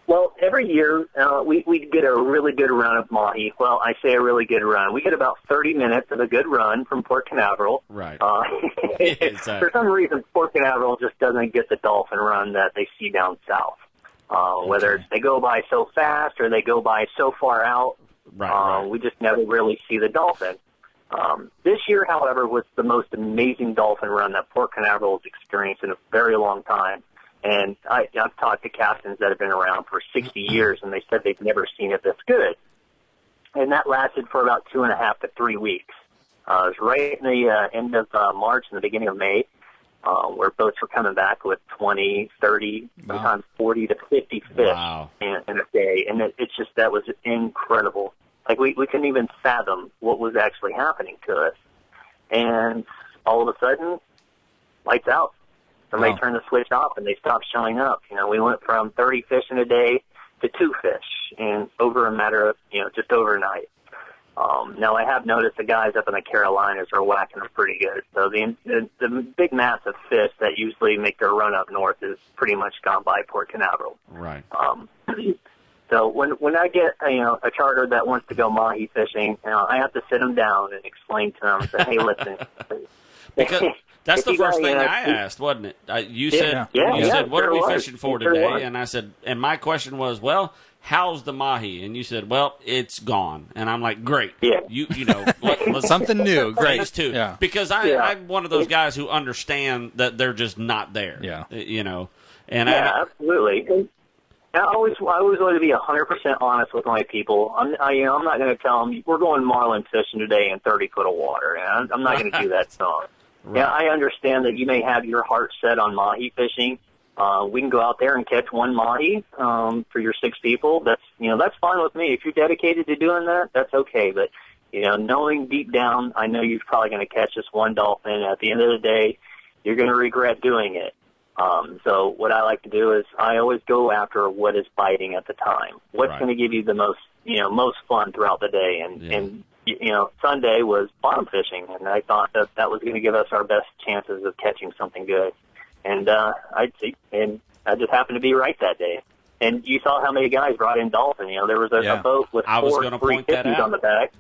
Well, every year we get a really good run of Mahi. Well, I say a really good run. We get about 30 minutes of a good run from Port Canaveral. Right. Exactly. For some reason, Port Canaveral just doesn't get the dolphin run that they see down south. Whether it's they go by so fast or they go by so far out, right. We just never really see the dolphin. This year, however, was the most amazing dolphin run that Port Canaveral has experienced in a very long time. And I've talked to captains that have been around for 60 years, and they said they've never seen it this good. And that lasted for about 2.5 to 3 weeks. It was right in the end of March and the beginning of May, where boats were coming back with 20, 30, sometimes 40 to 50 fish in a day. And it's just, that was incredible. Like, we couldn't even fathom what was actually happening to us. And all of a sudden, lights out. Somebody turned the switch off, and they stopped showing up. You know, we went from 30 fish in a day to 2 fish in over a matter of, just overnight. Now, I have noticed the guys up in the Carolinas are whacking them pretty good. So the big mass of fish that usually make their run up north is pretty much gone by Port Canaveral. Right. So when I get a charter that wants to go Mahi fishing, I have to sit them down and explain to them, say, hey, listen. Because that's the first thing I asked, wasn't it? You said, what are we fishing for today? And I said, and my question was, well, how's the Mahi? And you said, well, it's gone. And I'm like, great. Yeah. Let's something new. Great. Phase 2. Yeah. Because I'm one of those guys who understand that they're just not there. Yeah. And absolutely. I always want to be 100% honest with my people. I'm not going to tell them we're going marlin fishing today in 30 foot of water. And I'm not going to do that. So, right. Yeah, I understand that you may have your heart set on Mahi fishing. We can go out there and catch one Mahi for your 6 people. That's fine with me. If you're dedicated to doing that, that's okay. But knowing deep down, I know you're probably going to catch this one dolphin. At the end of the day, you're going to regret doing it. So what I like to do is I always go after what is biting at the time. What's going to give you the most fun throughout the day? And Sunday was bottom fishing, and I thought that was going to give us our best chances of catching something good. And I just happened to be right that day. And you saw how many guys brought in dolphin. There was a boat with 4 350s on the back.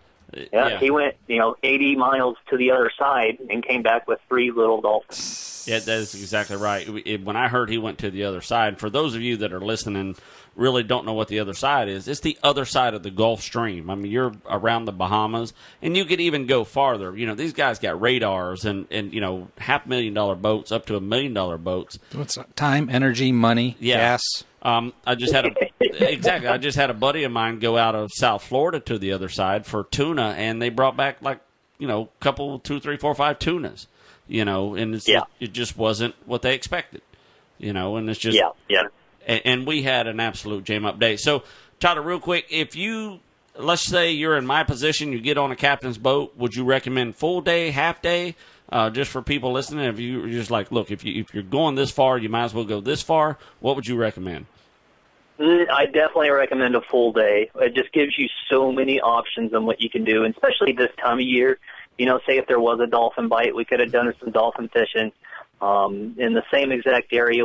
Yeah, he went 80 miles to the other side and came back with 3 little dolphins. Yeah, that is exactly right. When I heard he went to the other side, for those of you that are listening really don't know what the other side is, it's the other side of the Gulf Stream. I mean, you're around the Bahamas, and you could even go farther. These guys got radars and $500,000 boats up to $1 million boats. What's time, energy, money, gas? I just had a buddy of mine go out of South Florida to the other side for tuna, and they brought back couple 2, 3, 4, 5 tunas. And it just wasn't what they expected. And it's just And we had an absolute jam up day. So, Tyler, real quick, let's say you're in my position, you get on a captain's boat, would you recommend full day, half day? Just for people listening, if you're just like, look, if you're going this far, you might as well go this far. What would you recommend? I definitely recommend a full day. It just gives you so many options on what you can do, and especially this time of year. Say if there was a dolphin bite, we could have done some dolphin fishing. In the same exact area,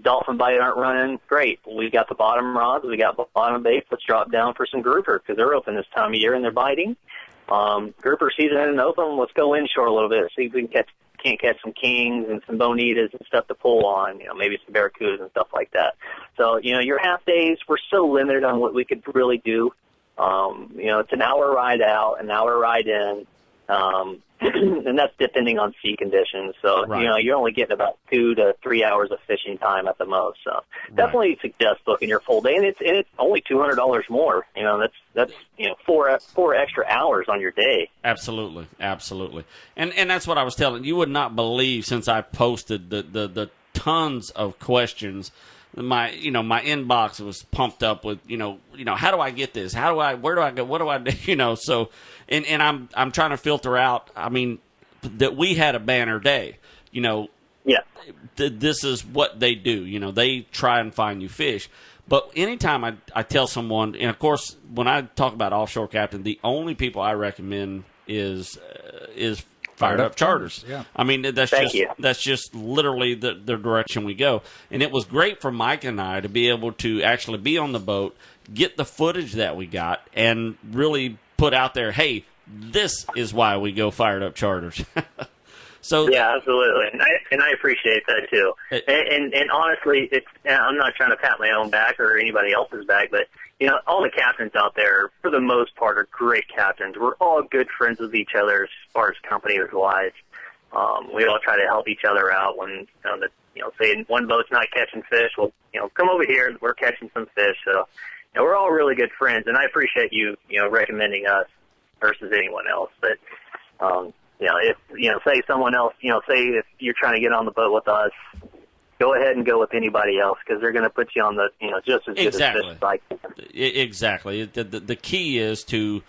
dolphin bite aren't running, great. We got the bottom rods, we got bottom baits. Let's drop down for some grouper because they're open this time of year and they're biting. Grouper season and open. Let's go inshore a little bit, see if we can't catch some kings and some bonitas and stuff to pull on. Maybe some barracudas and stuff like that. So your half days, we're so limited on what we could really do. It's an hour ride out, an hour ride in. And that's depending on sea conditions. So, you're only getting about 2 to 3 hours of fishing time at the most. So definitely suggest booking your full day. And it's only $200 more. That's 4 extra hours on your day. Absolutely. Absolutely. And that's what I was telling you. Would not believe, since I posted the tons of questions, my inbox was pumped up with, how do I get this? Where do I go? What do I do? So, and I'm trying to filter out, that we had a banner day, this is what they do. They try and find you fish. But anytime I tell someone, and of course, when I talk about offshore captain, the only people I recommend is Fired Up Charters. Yeah. I mean, that's just literally the direction we go. And it was great for Mike and I to be able to actually be on the boat, get the footage that we got, and really put out there, hey, this is why we go Fired Up Charters. So yeah, absolutely, and I appreciate that too. And honestly, I'm not trying to pat my own back or anybody else's back, but all the captains out there, for the most part, are great captains. We're all good friends with each other as far as company wise. We all try to help each other out when say one boat's not catching fish. Well, come over here. We're catching some fish. So we're all really good friends, and I appreciate you recommending us versus anyone else. But if say someone else, say if you're trying to get on the boat with us, go ahead and go with anybody else because they're going to put you on the just as good as fish like. Exactly. The key is to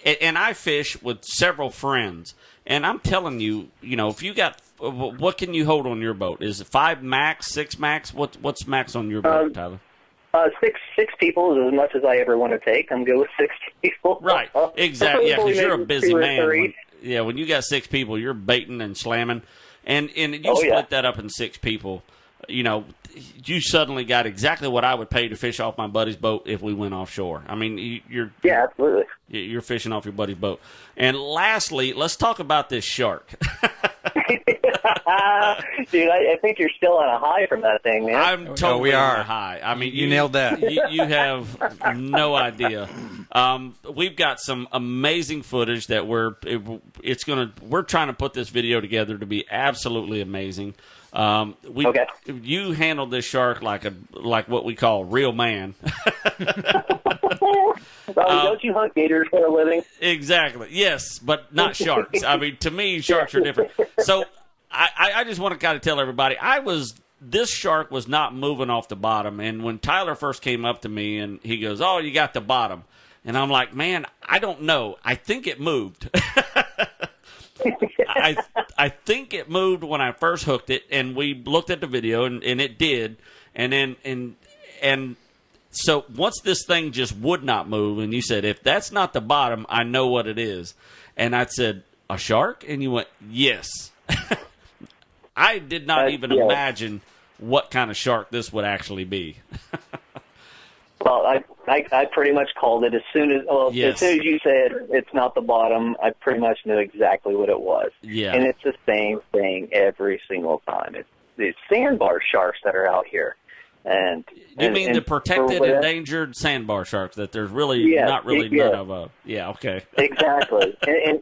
and I fish with several friends, and I'm telling you, if you got what can you hold on your boat? Is it 5 max, 6 max? What's max on your boat, Tyler? Six people is as much as I ever want to take. I'm good with 6 people. Right, exactly. Yeah, because you're a busy man. When you got 6 people, you're baiting and slamming, and you split that up in 6 people. You suddenly got exactly what I would pay to fish off my buddy's boat if we went offshore. I mean, absolutely. You're fishing off your buddy's boat. And lastly, let's talk about this shark. Dude, I think you're still on a high from that thing, man. I'm totally on a high. I mean, you nailed that. You have no idea. We've got some amazing footage that we're trying to put this video together to be absolutely amazing. You handled this shark like what we call real man. Don't you hunt gators for a living? Exactly. Yes, but not sharks. I mean, to me, sharks are different. So I just want to kind of tell everybody, this shark was not moving off the bottom. And when Tyler first came up to me and he goes, "Oh, you got the bottom," and I'm like, "Man, I don't know. I think it moved." I think it moved when I first hooked it, and we looked at the video, and it did. And so once this thing just would not move, and you said, "If that's not the bottom, I know what it is." And I said, "A shark?" And you went, "Yes." I did not even imagine what kind of shark this would actually be. Well, I pretty much called it as soon as you said it's not the bottom. I pretty much knew exactly what it was. Yeah, and it's the same thing every single time. It's these sandbar sharks that are out here, and you mean the protected, endangered sandbar sharks that there's really not really none of. Yeah, okay, exactly.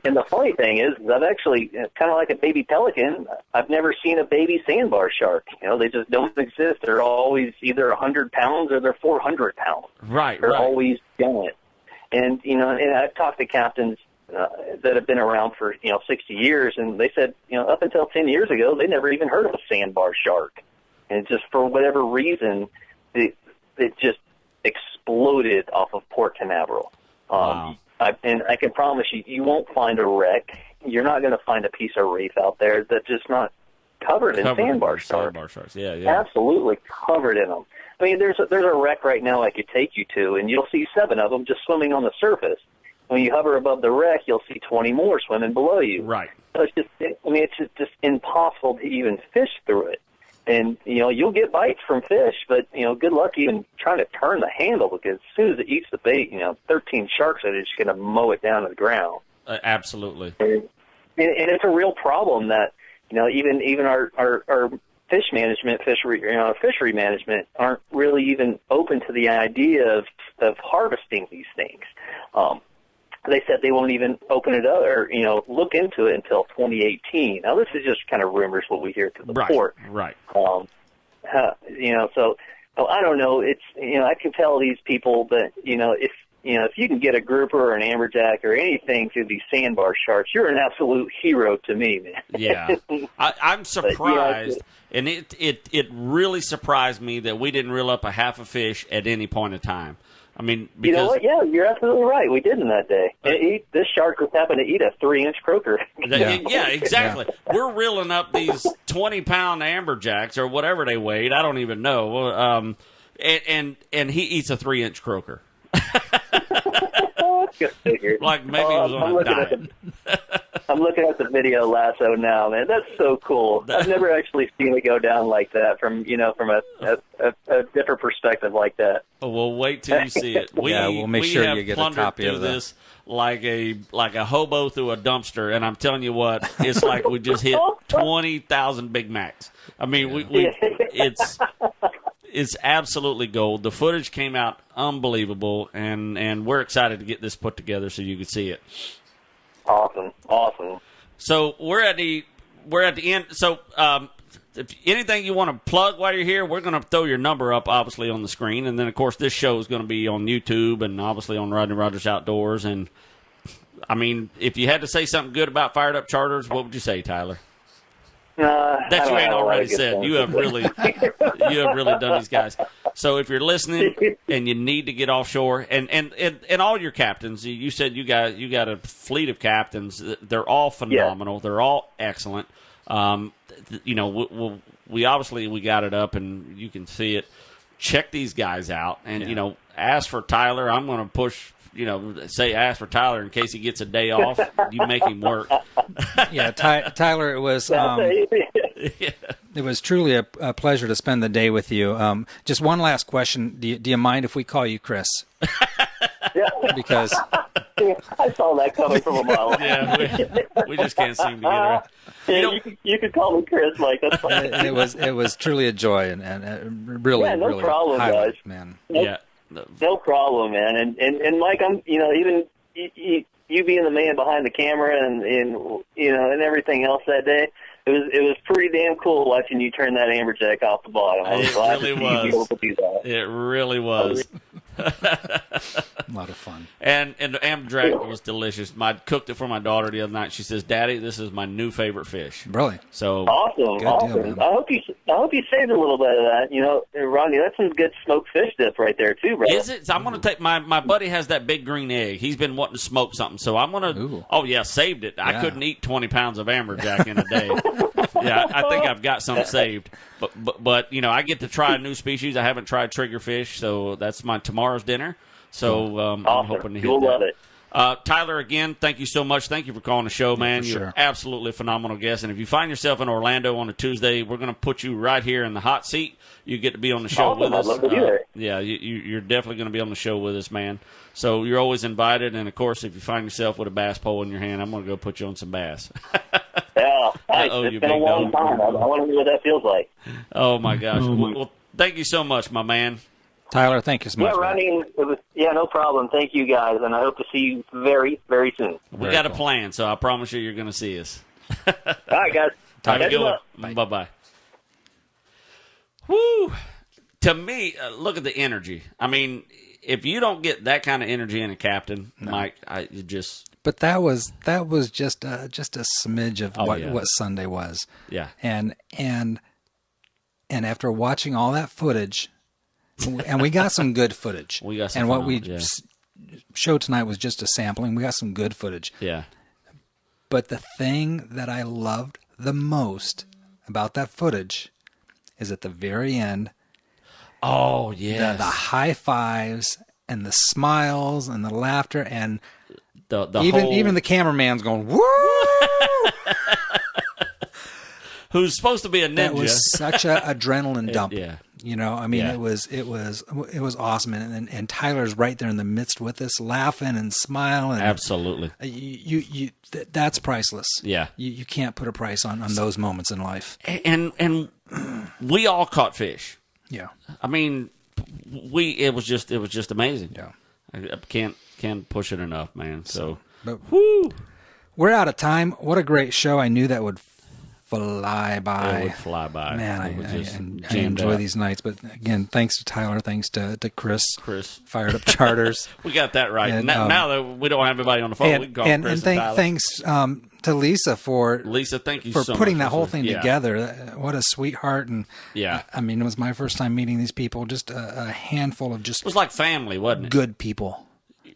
And the funny thing is, I've actually kind of like a baby pelican. I've never seen a baby sandbar shark. They just don't exist. They're always either 100 pounds or they're 400 pounds. Right. They're always giant. And and I've talked to captains that have been around for 60 years, and they said up until 10 years ago they never even heard of a sandbar shark, and just for whatever reason it just exploded off of Port Canaveral. Wow. And I can promise you won't find a wreck. You're not going to find a piece of reef out there that's just not covered in sandbar sharks. Sandbar sharks, yeah. Absolutely covered in them. I mean, there's a wreck right now I could take you to, and you'll see 7 of them just swimming on the surface. When you hover above the wreck, you'll see 20 more swimming below you. Right. So it's just impossible to even fish through it. And, you'll get bites from fish, but, good luck even trying to turn the handle because as soon as it eats the bait, 13 sharks are just going to mow it down to the ground. Absolutely. And it's a real problem that, even our fish management, fishery management aren't really even open to the idea of harvesting these things. They said they won't even open it up or, look into it until 2018. Now, this is just kind of rumors what we hear to the port. Right. So I don't know. It's, I can tell these people that, if you can get a grouper or an amberjack or anything through these sandbar sharks, you're an absolute hero to me, man. Yeah. I'm surprised, and it really surprised me that we didn't reel up a half a fish at any point in time. I mean, because, you know what? Yeah, you're absolutely right. We didn't that day. This shark just happened to eat a 3-inch croaker. Yeah, exactly. Yeah. We're reeling up these 20-pound amberjacks or whatever they weighed. I don't even know. And he eats a 3-inch croaker. Like maybe he was on a diet. I'm looking at the video lasso now, man. That's so cool. I've never actually seen it go down like that from a different perspective like that. Oh, well, wait till you see it. We'll make sure you get a copy of this like a hobo through a dumpster, and I'm telling you what, it's like we just hit 20,000 Big Macs. I mean, it's absolutely gold. The footage came out unbelievable, and we're excited to get this put together so you can see it. Awesome. So we're at the end. So if anything you want to plug while you're here, we're going to throw your number up, obviously, on the screen. And then, of course, this show is going to be on YouTube and obviously on Rodney Rogers Outdoors. And, I mean, if you had to say something good about Fired Up Charters, what would you say, Tyler? That you ain't already said. You have really done these guys. So if you're listening and you need to get offshore, and all your captains, you said you got a fleet of captains. They're all phenomenal. Yeah. They're all excellent. We obviously got it up and you can see it. Check these guys out, and ask for Tyler. I'm going to push. Ask for Tyler in case he gets a day off. You make him work. Yeah, Tyler, it was it was truly a pleasure to spend the day with you. Just one last question: Do you mind if we call you Chris? Because I saw that coming from a mile. Yeah, we just can't seem to get around. You could call me Chris, Mike. That's fine. It was truly a joy and really no problem, guys. Man. No problem, man. And Mike, I'm even you being the man behind the camera and everything else that day. It was pretty damn cool watching you turn that amberjack off the bottom. I was glad to see you be able to do that. It really was. A lot of fun. And the amberjack was delicious. I cooked it for my daughter the other night. She says, "Daddy, this is my new favorite fish." Really? So awesome. I hope you saved a little bit of that. Rodney, that's some good smoked fish dip right there too, bro. Is it? So I'm going to take my buddy has that big green egg. He's been wanting to smoke something, so I'm going to. Oh yeah, saved it. Yeah. I couldn't eat 20 pounds of amberjack in a day. Yeah, I think I've got some saved. But I get to try a new species. I haven't tried triggerfish, so that's my tomorrow's dinner. So awesome. I'm hoping to hit You'll that. love it. Tyler, again, thank you so much. Thank you for calling the show, man. You're absolutely a phenomenal guest. And if you find yourself in Orlando on a Tuesday, we're going to put you right here in the hot seat. You get to be on the show with us. I'd love to do that. Yeah, you're definitely going to be on the show with us, man. So you're always invited. And, of course, if you find yourself with a bass pole in your hand, I'm going to go put you on some bass. Yeah, it's been a long time. I want to know what that feels like. Oh, my gosh. Well, thank you so much, my man. Tyler, thank you so much. Yeah, Rodney, no problem. Thank you, guys, and I hope to see you very, very soon. We got a plan, so I promise you you're going to see us. All right, guys. Have a good one. Bye-bye. Woo! To me, look at the energy. I mean, if you don't get that kind of energy in a captain, Mike, But that was just a smidge of what Sunday was. Yeah. And after watching all that footage, and we got some good footage. We got some and what we showed tonight was just a sampling. We got some good footage. Yeah. But the thing that I loved the most about that footage is at the very end. Oh, yeah. The high fives and the smiles and the laughter and even the cameraman's going, woo! Who's supposed to be a ninja. That was such an adrenaline dump. Yeah. It was awesome, and Tyler's right there in the midst with us, laughing and smiling. Absolutely. That's priceless. Yeah. You can't put a price on those moments in life. And we all caught fish. Yeah. I mean, it was just amazing. Yeah. I can't push it enough, man. So, whoo. We're out of time. What a great show. I knew that would fly by. It would fly by. Man, I enjoy these nights. But again, thanks to Tyler. Thanks to Chris. Fired Up Charters. We got that right. And, now that we don't have anybody on the phone, we can call Chris and Tyler. Thanks to Lisa thank you for so putting much that whole thing together. What a sweetheart. And I mean, it was my first time meeting these people. Just a handful of it was like family, wasn't it? Good people.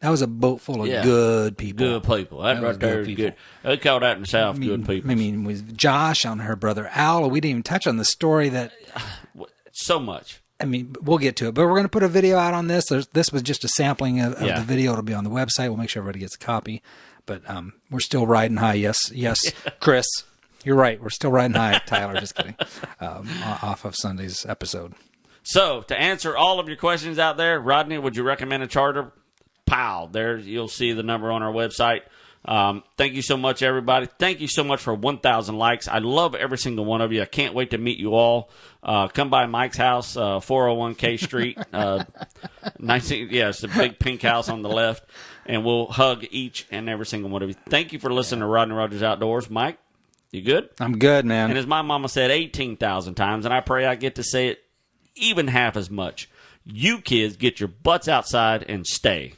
That was a boat full of good people. Good people. That right there is good. They call that in the South good people. I mean, with Josh and her brother Al, we didn't even touch on the story that... So much. I mean, we'll get to it. But we're going to put a video out on this. This was just a sampling of the video. It'll be on the website. We'll make sure everybody gets a copy. But we're still riding high. Yes, Chris, you're right. We're still riding high. Tyler, just kidding. Off of Sunday's episode. So, to answer all of your questions out there, Rodney, would you recommend a charter? Pow. There, you'll see the number on our website. Thank you so much, everybody. Thank you so much for 1,000 likes. I love every single one of you. I can't wait to meet you all. Come by Mike's house, 401 K Street. 19. Yeah, it's the big pink house on the left. And we'll hug each and every single one of you. Thank you for listening to Rodney Rogers Outdoors. Mike, you good? I'm good, man. And as my mama said 18,000 times, and I pray I get to say it even half as much, you kids get your butts outside and stay.